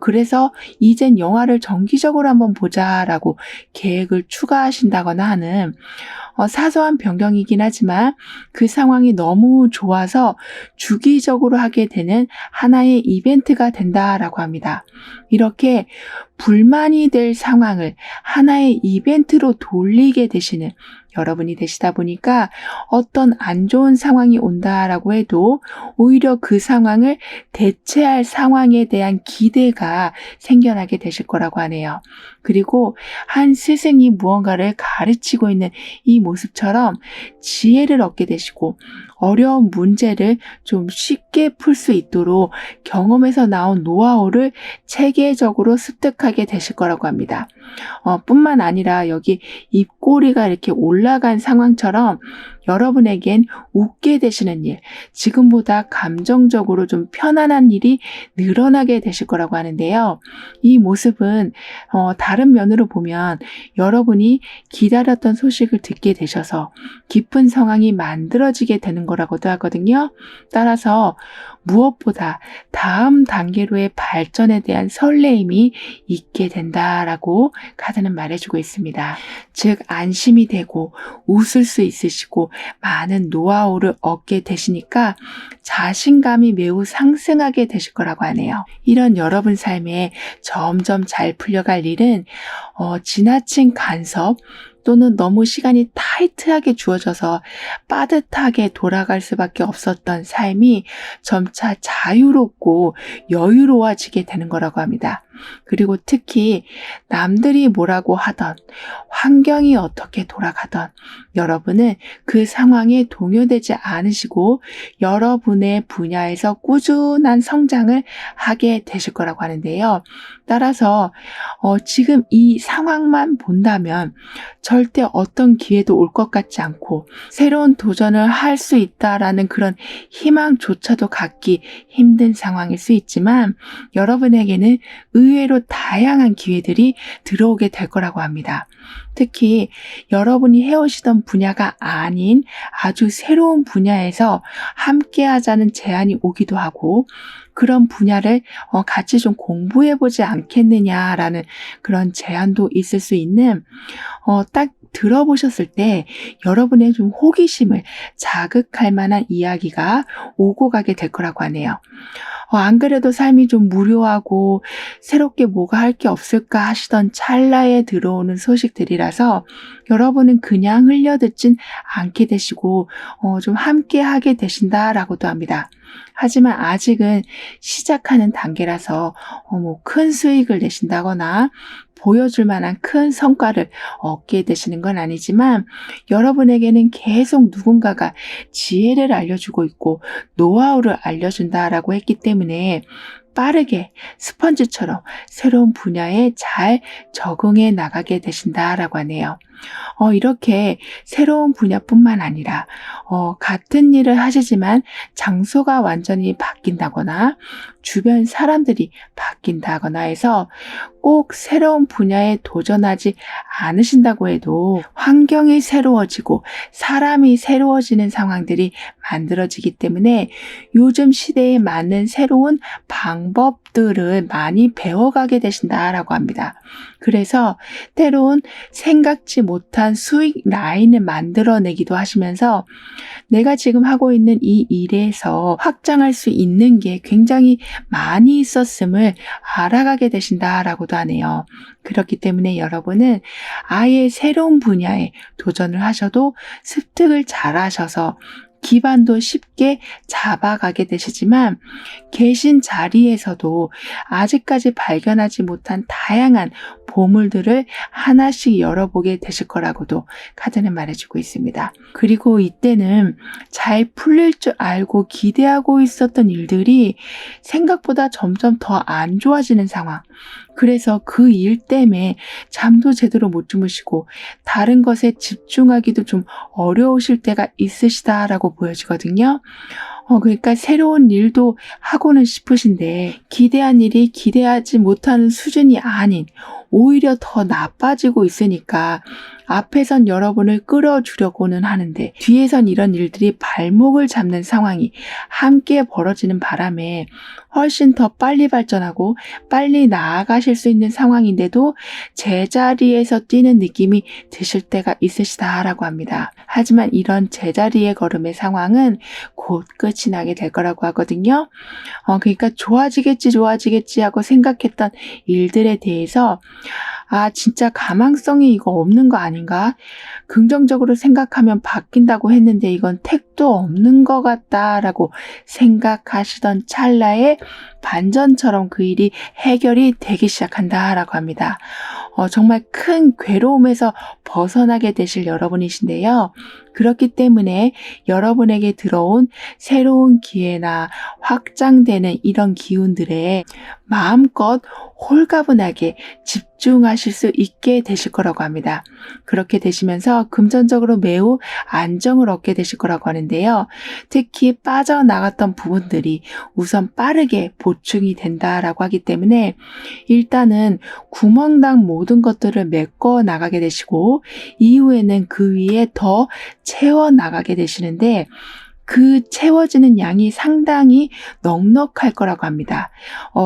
그래서 이젠 영화를 정기적으로 한번 보자라고 계획을 추가하신다거나 하는 사소한 변경이긴 하지만 그 상황이 너무 좋아서 주기적으로 하게 되는 하나의 이벤트가 된다라고 합니다. 이렇게 불만이 될 상황을 하나의 이벤트로 돌리게 되시는 여러분이 되시다 보니까 어떤 안 좋은 상황이 온다라고 해도 오히려 그 상황을 대체할 상황에 대한 기대가 생겨나게 되실 거라고 하네요. 그리고 한 스승이 무언가를 가르치고 있는 이 모습처럼 지혜를 얻게 되시고 어려운 문제를 좀 쉽게 풀 수 있도록 경험에서 나온 노하우를 체계적으로 습득하게 되실 거라고 합니다. 뿐만 아니라 여기 입꼬리가 이렇게 올라간 상황처럼 여러분에겐 웃게 되시는 일, 지금보다 감정적으로 좀 편안한 일이 늘어나게 되실 거라고 하는데요. 이 모습은 다른 면으로 보면 여러분이 기다렸던 소식을 듣게 되셔서 기쁜 상황이 만들어지게 되는 거라고도 하거든요. 따라서 무엇보다 다음 단계로의 발전에 대한 설레임이 있게 된다라고 카드는 말해주고 있습니다. 즉 안심이 되고 웃을 수 있으시고 많은 노하우를 얻게 되시니까 자신감이 매우 상승하게 되실 거라고 하네요. 이런 여러분 삶에 점점 잘 풀려갈 일은 지나친 간섭 또는 너무 시간이 타이트하게 주어져서 빠듯하게 돌아갈 수밖에 없었던 삶이 점차 자유롭고 여유로워지게 되는 거라고 합니다. 그리고 특히 남들이 뭐라고 하던, 환경이 어떻게 돌아가던 여러분은 그 상황에 동요되지 않으시고 여러분의 분야에서 꾸준한 성장을 하게 되실 거라고 하는데요. 따라서 지금 이 상황만 본다면 절대 어떤 기회도 올 것 같지 않고 새로운 도전을 할 수 있다라는 그런 희망조차도 갖기 힘든 상황일 수 있지만 여러분에게는 의외로 다양한 기회들이 들어오게 될 거라고 합니다. 특히 여러분이 해오시던 분야가 아닌 아주 새로운 분야에서 함께 하자는 제안이 오기도 하고 그런 분야를 같이 좀 공부해보지 않겠느냐라는 그런 제안도 있을 수 있는 딱 들어보셨을 때 여러분의 좀 호기심을 자극할 만한 이야기가 오고 가게 될 거라고 하네요. 안 그래도 삶이 좀 무료하고 새롭게 뭐가 할 게 없을까 하시던 찰나에 들어오는 소식들이라서 여러분은 그냥 흘려듣진 않게 되시고 좀 함께 하게 되신다라고도 합니다. 하지만 아직은 시작하는 단계라서 큰 수익을 내신다거나 보여줄 만한 큰 성과를 얻게 되시는 건 아니지만 여러분에게는 계속 누군가가 지혜를 알려주고 있고 노하우를 알려준다라고 했기 때문에 빠르게 스펀지처럼 새로운 분야에 잘 적응해 나가게 되신다라고 하네요. 이렇게 새로운 분야뿐만 아니라 같은 일을 하시지만 장소가 완전히 바뀐다거나 주변 사람들이 바뀐다거나 해서 꼭 새로운 분야에 도전하지 않으신다고 해도 환경이 새로워지고 사람이 새로워지는 상황들이 만들어지기 때문에 요즘 시대에 맞는 새로운 방법들을 많이 배워가게 되신다라고 합니다. 그래서 때론 생각지 못한 수익 라인을 만들어내기도 하시면서 내가 지금 하고 있는 이 일에서 확장할 수 있는 게 굉장히 많이 있었음을 알아가게 되신다라고도 하네요. 그렇기 때문에 여러분은 아예 새로운 분야에 도전을 하셔도 습득을 잘 하셔서 기반도 쉽게 잡아가게 되시지만 계신 자리에서도 아직까지 발견하지 못한 다양한 보물들을 하나씩 열어보게 되실 거라고도 카드는 말해주고 있습니다. 그리고 이때는 잘 풀릴 줄 알고 기대하고 있었던 일들이 생각보다 점점 더 안 좋아지는 상황. 그래서 그 일 때문에 잠도 제대로 못 주무시고 다른 것에 집중하기도 좀 어려우실 때가 있으시다라고 보여지거든요. 그러니까 새로운 일도 하고는 싶으신데 기대한 일이 기대하지 못하는 수준이 아닌 오히려 더 나빠지고 있으니까 앞에선 여러분을 끌어주려고는 하는데 뒤에선 이런 일들이 발목을 잡는 상황이 함께 벌어지는 바람에 훨씬 더 빨리 발전하고 빨리 나아가실 수 있는 상황인데도 제자리에서 뛰는 느낌이 드실 때가 있으시다라고 합니다. 하지만 이런 제자리의 걸음의 상황은 곧 끝이 나게 될 거라고 하거든요. 그러니까 좋아지겠지 하고 생각했던 일들에 대해서 진짜 가망성이 이거 없는 거 아닌가? 긍정적으로 생각하면 바뀐다고 했는데 이건 택도 없는 것 같다라고 생각하시던 찰나에 반전처럼 그 일이 해결이 되기 시작한다라고 합니다. 정말 큰 괴로움에서 벗어나게 되실 여러분이신데요. 그렇기 때문에 여러분에게 들어온 새로운 기회나 확장되는 이런 기운들에 마음껏 홀가분하게 집중하실 수 있게 되실 거라고 합니다. 그렇게 되시면서 금전적으로 매우 안정을 얻게 되실 거라고 하는데요. 특히 빠져나갔던 부분들이 우선 빠르게 보충이 된다라고 하기 때문에 일단은 구멍난 모든 것들을 메꿔 나가게 되시고 이후에는 그 위에 더 채워 나가게 되시는데 그 채워지는 양이 상당히 넉넉할 거라고 합니다.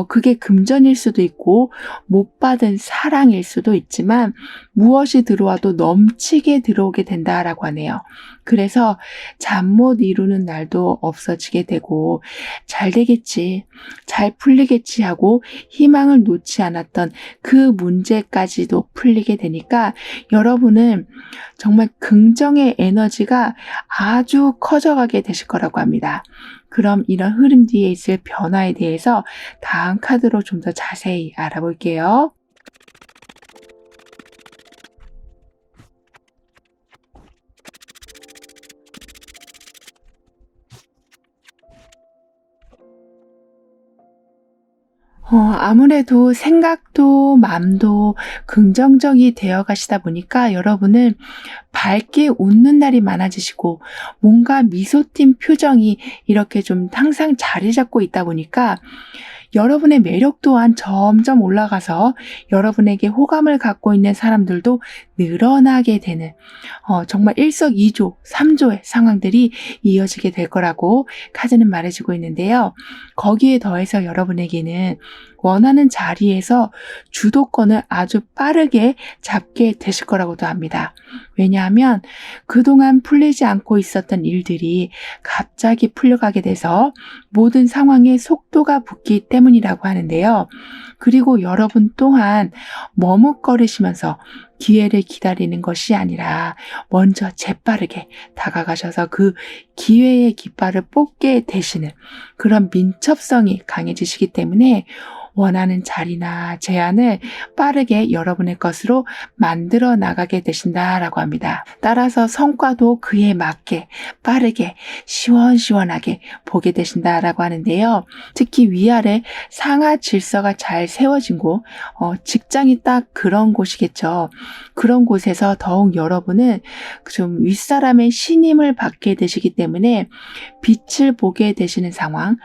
그게 금전일 수도 있고 못 받은 사랑일 수도 있지만 무엇이 들어와도 넘치게 들어오게 된다라고 하네요. 그래서 잠 못 이루는 날도 없어지게 되고 잘 되겠지, 잘 풀리겠지 하고 희망을 놓지 않았던 그 문제까지도 풀리게 되니까 여러분은 정말 긍정의 에너지가 아주 커져가게 되실 거라고 합니다. 그럼 이런 흐름 뒤에 있을 변화에 대해서 다음 카드로 좀 더 자세히 알아볼게요. 아무래도 생각도 마음도 긍정적이 되어 가시다 보니까 여러분은 밝게 웃는 날이 많아지시고 뭔가 미소 띈 표정이 이렇게 좀 항상 자리 잡고 있다 보니까 여러분의 매력 또한 점점 올라가서 여러분에게 호감을 갖고 있는 사람들도 늘어나게 되는 정말 일석이조, 삼조의 상황들이 이어지게 될 거라고 카드는 말해주고 있는데요. 거기에 더해서 여러분에게는 원하는 자리에서 주도권을 아주 빠르게 잡게 되실 거라고도 합니다. 왜냐하면 그동안 풀리지 않고 있었던 일들이 갑자기 풀려가게 돼서 모든 상황에 속도가 붙기 때문이라고 하는데요. 그리고 여러분 또한 머뭇거리시면서 기회를 기다리는 것이 아니라 먼저 재빠르게 다가가셔서 그 기회의 깃발을 뽑게 되시는 그런 민첩성이 강해지시기 때문에 원하는 자리나 제안을 빠르게 여러분의 것으로 만들어 나가게 되신다라고 합니다. 따라서 성과도 그에 맞게 빠르게 시원시원하게 보게 되신다라고 하는데요. 특히 위아래 상하 질서가 잘 세워진 곳, 직장이 딱 그런 곳이겠죠. 그런 곳에서 더욱 여러분은 좀 윗사람의 신임을 받게 되시기 때문에 빛을 보게 되시는 상황,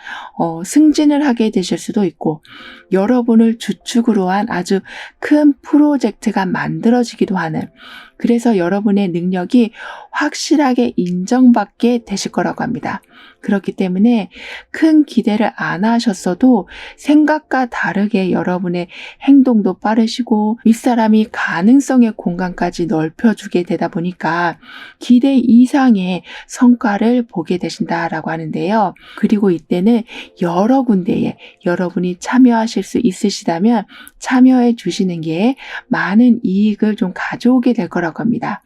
승진을 하게 되실 수도 있고 여러분을 주축으로 한 아주 큰 프로젝트가 만들어지기도 하는, 그래서 여러분의 능력이 확실하게 인정받게 되실 거라고 합니다. 그렇기 때문에 큰 기대를 안 하셨어도 생각과 다르게 여러분의 행동도 빠르시고 윗사람이 가능성의 공간까지 넓혀주게 되다 보니까 기대 이상의 성과를 보게 되신다라고 하는데요. 그리고 이때는 여러 군데에 여러분이 참여하실 수 있으시다면 참여해 주시는 게 많은 이익을 좀 가져오게 될 거라고 합니다.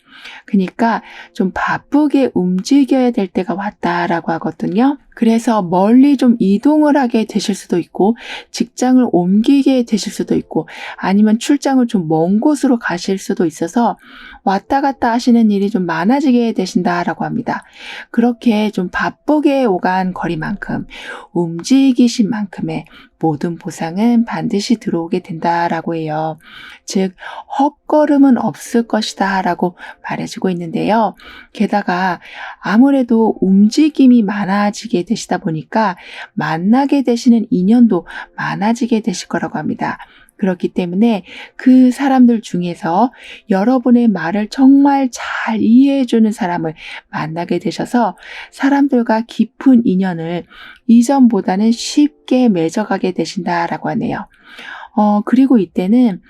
그러니까 좀 바쁘게 움직여야 될 때가 왔다라고 하거든요. 그래서 멀리 좀 이동을 하게 되실 수도 있고 직장을 옮기게 되실 수도 있고 아니면 출장을 좀 먼 곳으로 가실 수도 있어서 왔다 갔다 하시는 일이 좀 많아지게 되신다라고 합니다. 그렇게 좀 바쁘게 오간 거리만큼 움직이신 만큼의 모든 보상은 반드시 들어오게 된다라고 해요. 즉 헛걸음은 없을 것이다 라고 말해주고 있는데요. 게다가 아무래도 움직임이 많아지게 되시다 보니까 만나게 되시는 인연도 많아지게 되실 거라고 합니다. 그렇기 때문에 그 사람들 중에서 여러분의 말을 정말 잘 이해해주는 사람을 만나게 되셔서 사람들과 깊은 인연을 이전보다는 쉽게 맺어가게 되신다라고 하네요. 그리고 이때는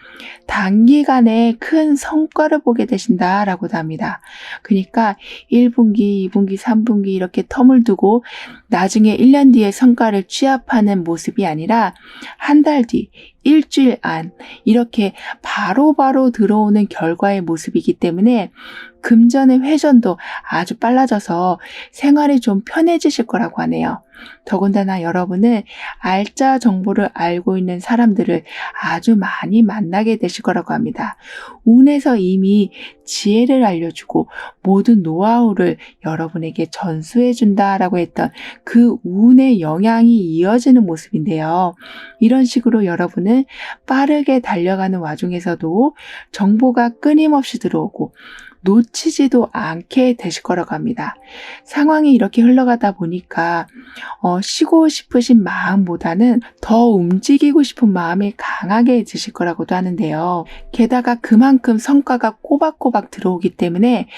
단기간에 큰 성과를 보게 되신다라고도 합니다. 그러니까 1분기, 2분기, 3분기 이렇게 텀을 두고 나중에 1년 뒤에 성과를 취합하는 모습이 아니라 한 달 뒤, 일주일 안 이렇게 바로바로 들어오는 결과의 모습이기 때문에 금전의 회전도 아주 빨라져서 생활이 좀 편해지실 거라고 하네요. 더군다나 여러분은 알짜 정보를 알고 있는 사람들을 아주 많이 만나게 되실 거라고 합니다. 운에서 이미 지혜를 알려주고 모든 노하우를 여러분에게 전수해 준다라고 했던 그 운의 영향이 이어지는 모습인데요. 이런 식으로 여러분은 빠르게 달려가는 와중에서도 정보가 끊임없이 들어오고 놓치지도 않게 되실 거라고 합니다. 상황이 이렇게 흘러가다 보니까 쉬고 싶으신 마음보다는 더 움직이고 싶은 마음이 강하게 드실 거라고도 하는데요. 게다가 그만큼 성과가 꼬박꼬박 들어오기 때문에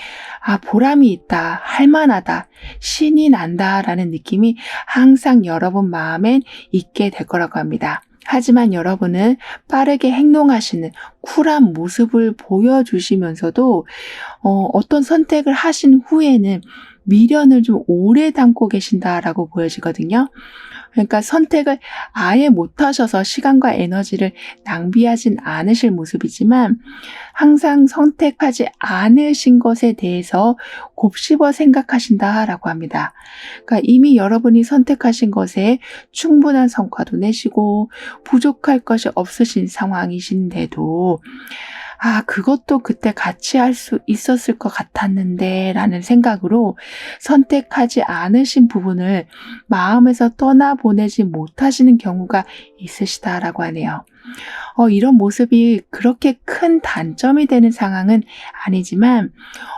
보람이 있다, 할만하다, 신이 난다라는 느낌이 항상 여러분 마음엔 있게 될 거라고 합니다. 하지만 여러분은 빠르게 행동하시는 쿨한 모습을 보여주시면서도 어떤 선택을 하신 후에는 미련을 좀 오래 담고 계신다라고 보여지거든요. 그러니까 선택을 아예 못하셔서 시간과 에너지를 낭비하진 않으실 모습이지만 항상 선택하지 않으신 것에 대해서 곱씹어 생각하신다라고 합니다. 그러니까 이미 여러분이 선택하신 것에 충분한 성과도 내시고 부족할 것이 없으신 상황이신데도 그것도 그때 같이 할 수 있었을 것 같았는데 라는 생각으로 선택하지 않으신 부분을 마음에서 떠나보내지 못하시는 경우가 있으시다라고 하네요. 이런 모습이 그렇게 큰 단점이 되는 상황은 아니지만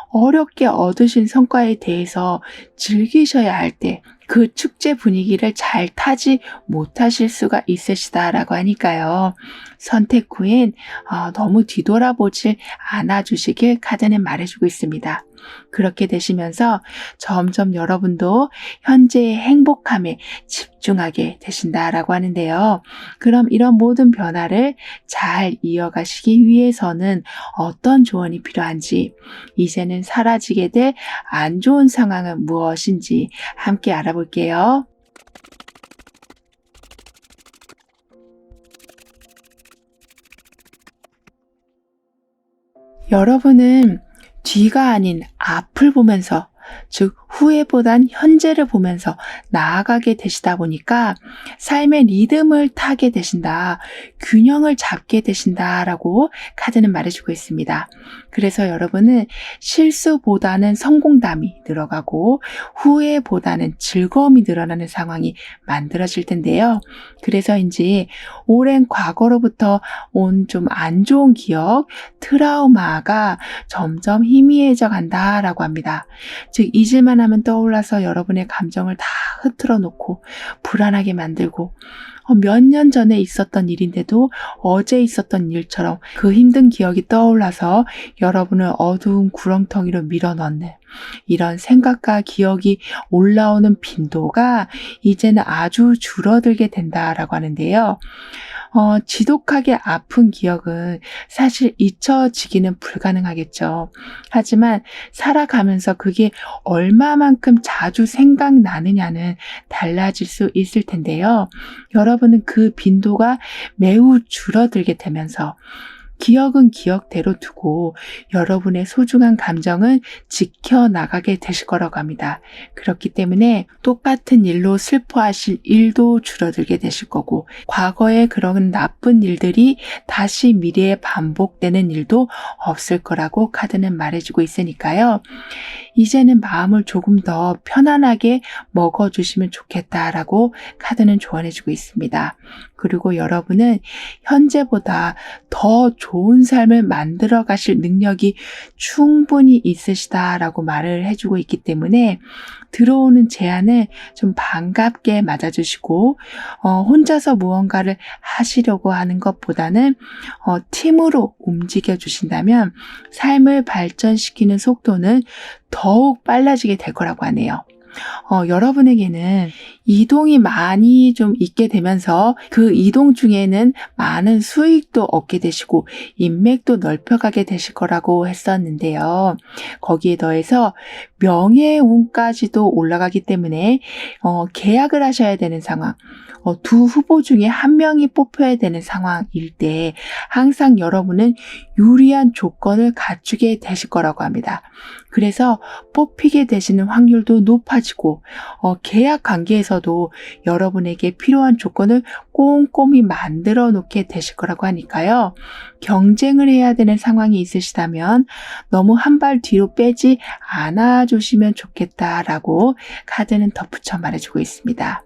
어렵게 얻으신 성과에 대해서 즐기셔야 할 때 그 축제 분위기를 잘 타지 못하실 수가 있으시다라고 하니까요. 선택 후엔 너무 뒤돌아보질 않아 주시길 카드는 말해주고 있습니다. 그렇게 되시면서 점점 여러분도 현재의 행복함에 집중하게 되신다라고 하는데요. 그럼 이런 모든 변화를 잘 이어가시기 위해서는 어떤 조언이 필요한지, 이제는 사라지게 될 안 좋은 상황은 무엇인지 함께 알아볼게요. 여러분은 뒤가 아닌 앞을 보면서, 즉 후회보단 현재를 보면서 나아가게 되시다 보니까 삶의 리듬을 타게 되신다, 균형을 잡게 되신다라고 카드는 말해주고 있습니다. 그래서 여러분은 실수보다는 성공담이 늘어가고 후회보다는 즐거움이 늘어나는 상황이 만들어질 텐데요. 그래서인지 오랜 과거로부터 온 좀 안 좋은 기억, 트라우마가 점점 희미해져 간다라고 합니다. 즉 잊을만 하면 떠올라서 여러분의 감정을 다 흐트러 놓고 불안하게 만들고 몇 년 전에 있었던 일인데도 어제 있었던 일처럼 그 힘든 기억이 떠올라서 여러분을 어두운 구렁텅이로 밀어넣는 이런 생각과 기억이 올라오는 빈도가 이제는 아주 줄어들게 된다라고 하는데요. 지독하게 아픈 기억은 사실 잊혀지기는 불가능하겠죠. 하지만 살아가면서 그게 얼마만큼 자주 생각나느냐는 달라질 수 있을 텐데요. 여러분은 그 빈도가 매우 줄어들게 되면서 기억은 기억대로 두고 여러분의 소중한 감정은 지켜나가게 되실 거라고 합니다. 그렇기 때문에 똑같은 일로 슬퍼하실 일도 줄어들게 되실 거고, 과거의 그런 나쁜 일들이 다시 미래에 반복되는 일도 없을 거라고 카드는 말해주고 있으니까요. 이제는 마음을 조금 더 편안하게 먹어주시면 좋겠다라고 카드는 조언해주고 있습니다. 그리고 여러분은 현재보다 더 좋은 삶을 만들어 가실 능력이 충분히 있으시다라고 말을 해주고 있기 때문에 들어오는 제안을 좀 반갑게 맞아주시고 혼자서 무언가를 하시려고 하는 것보다는 팀으로 움직여 주신다면 삶을 발전시키는 속도는 더욱 빨라지게 될 거라고 하네요. 여러분에게는 이동이 많이 좀 있게 되면서 그 이동 중에는 많은 수익도 얻게 되시고 인맥도 넓혀가게 되실 거라고 했었는데요. 거기에 더해서 명예운까지도 올라가기 때문에 계약을 하셔야 되는 상황, 두 후보 중에 한 명이 뽑혀야 되는 상황일 때 항상 여러분은 유리한 조건을 갖추게 되실 거라고 합니다. 그래서 뽑히게 되시는 확률도 높아지고 계약 관계에서도 여러분에게 필요한 조건을 꼼꼼히 만들어 놓게 되실 거라고 하니까요. 경쟁을 해야 되는 상황이 있으시다면 너무 한 발 뒤로 빼지 않아 주시면 좋겠다라고 카드는 덧붙여 말해주고 있습니다.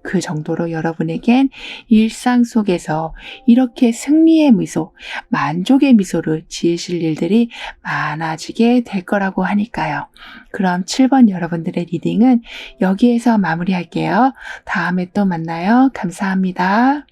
그 정도로 여러분에겐 일상 속에서 이렇게 승리의 미소, 만족의 미소를 지으실 일들이 많아지게 될 거라고 하니까요. 그럼 7번 여러분들의 리딩은 여기에서 마무리할게요. 다음에 또 만나요. 감사합니다.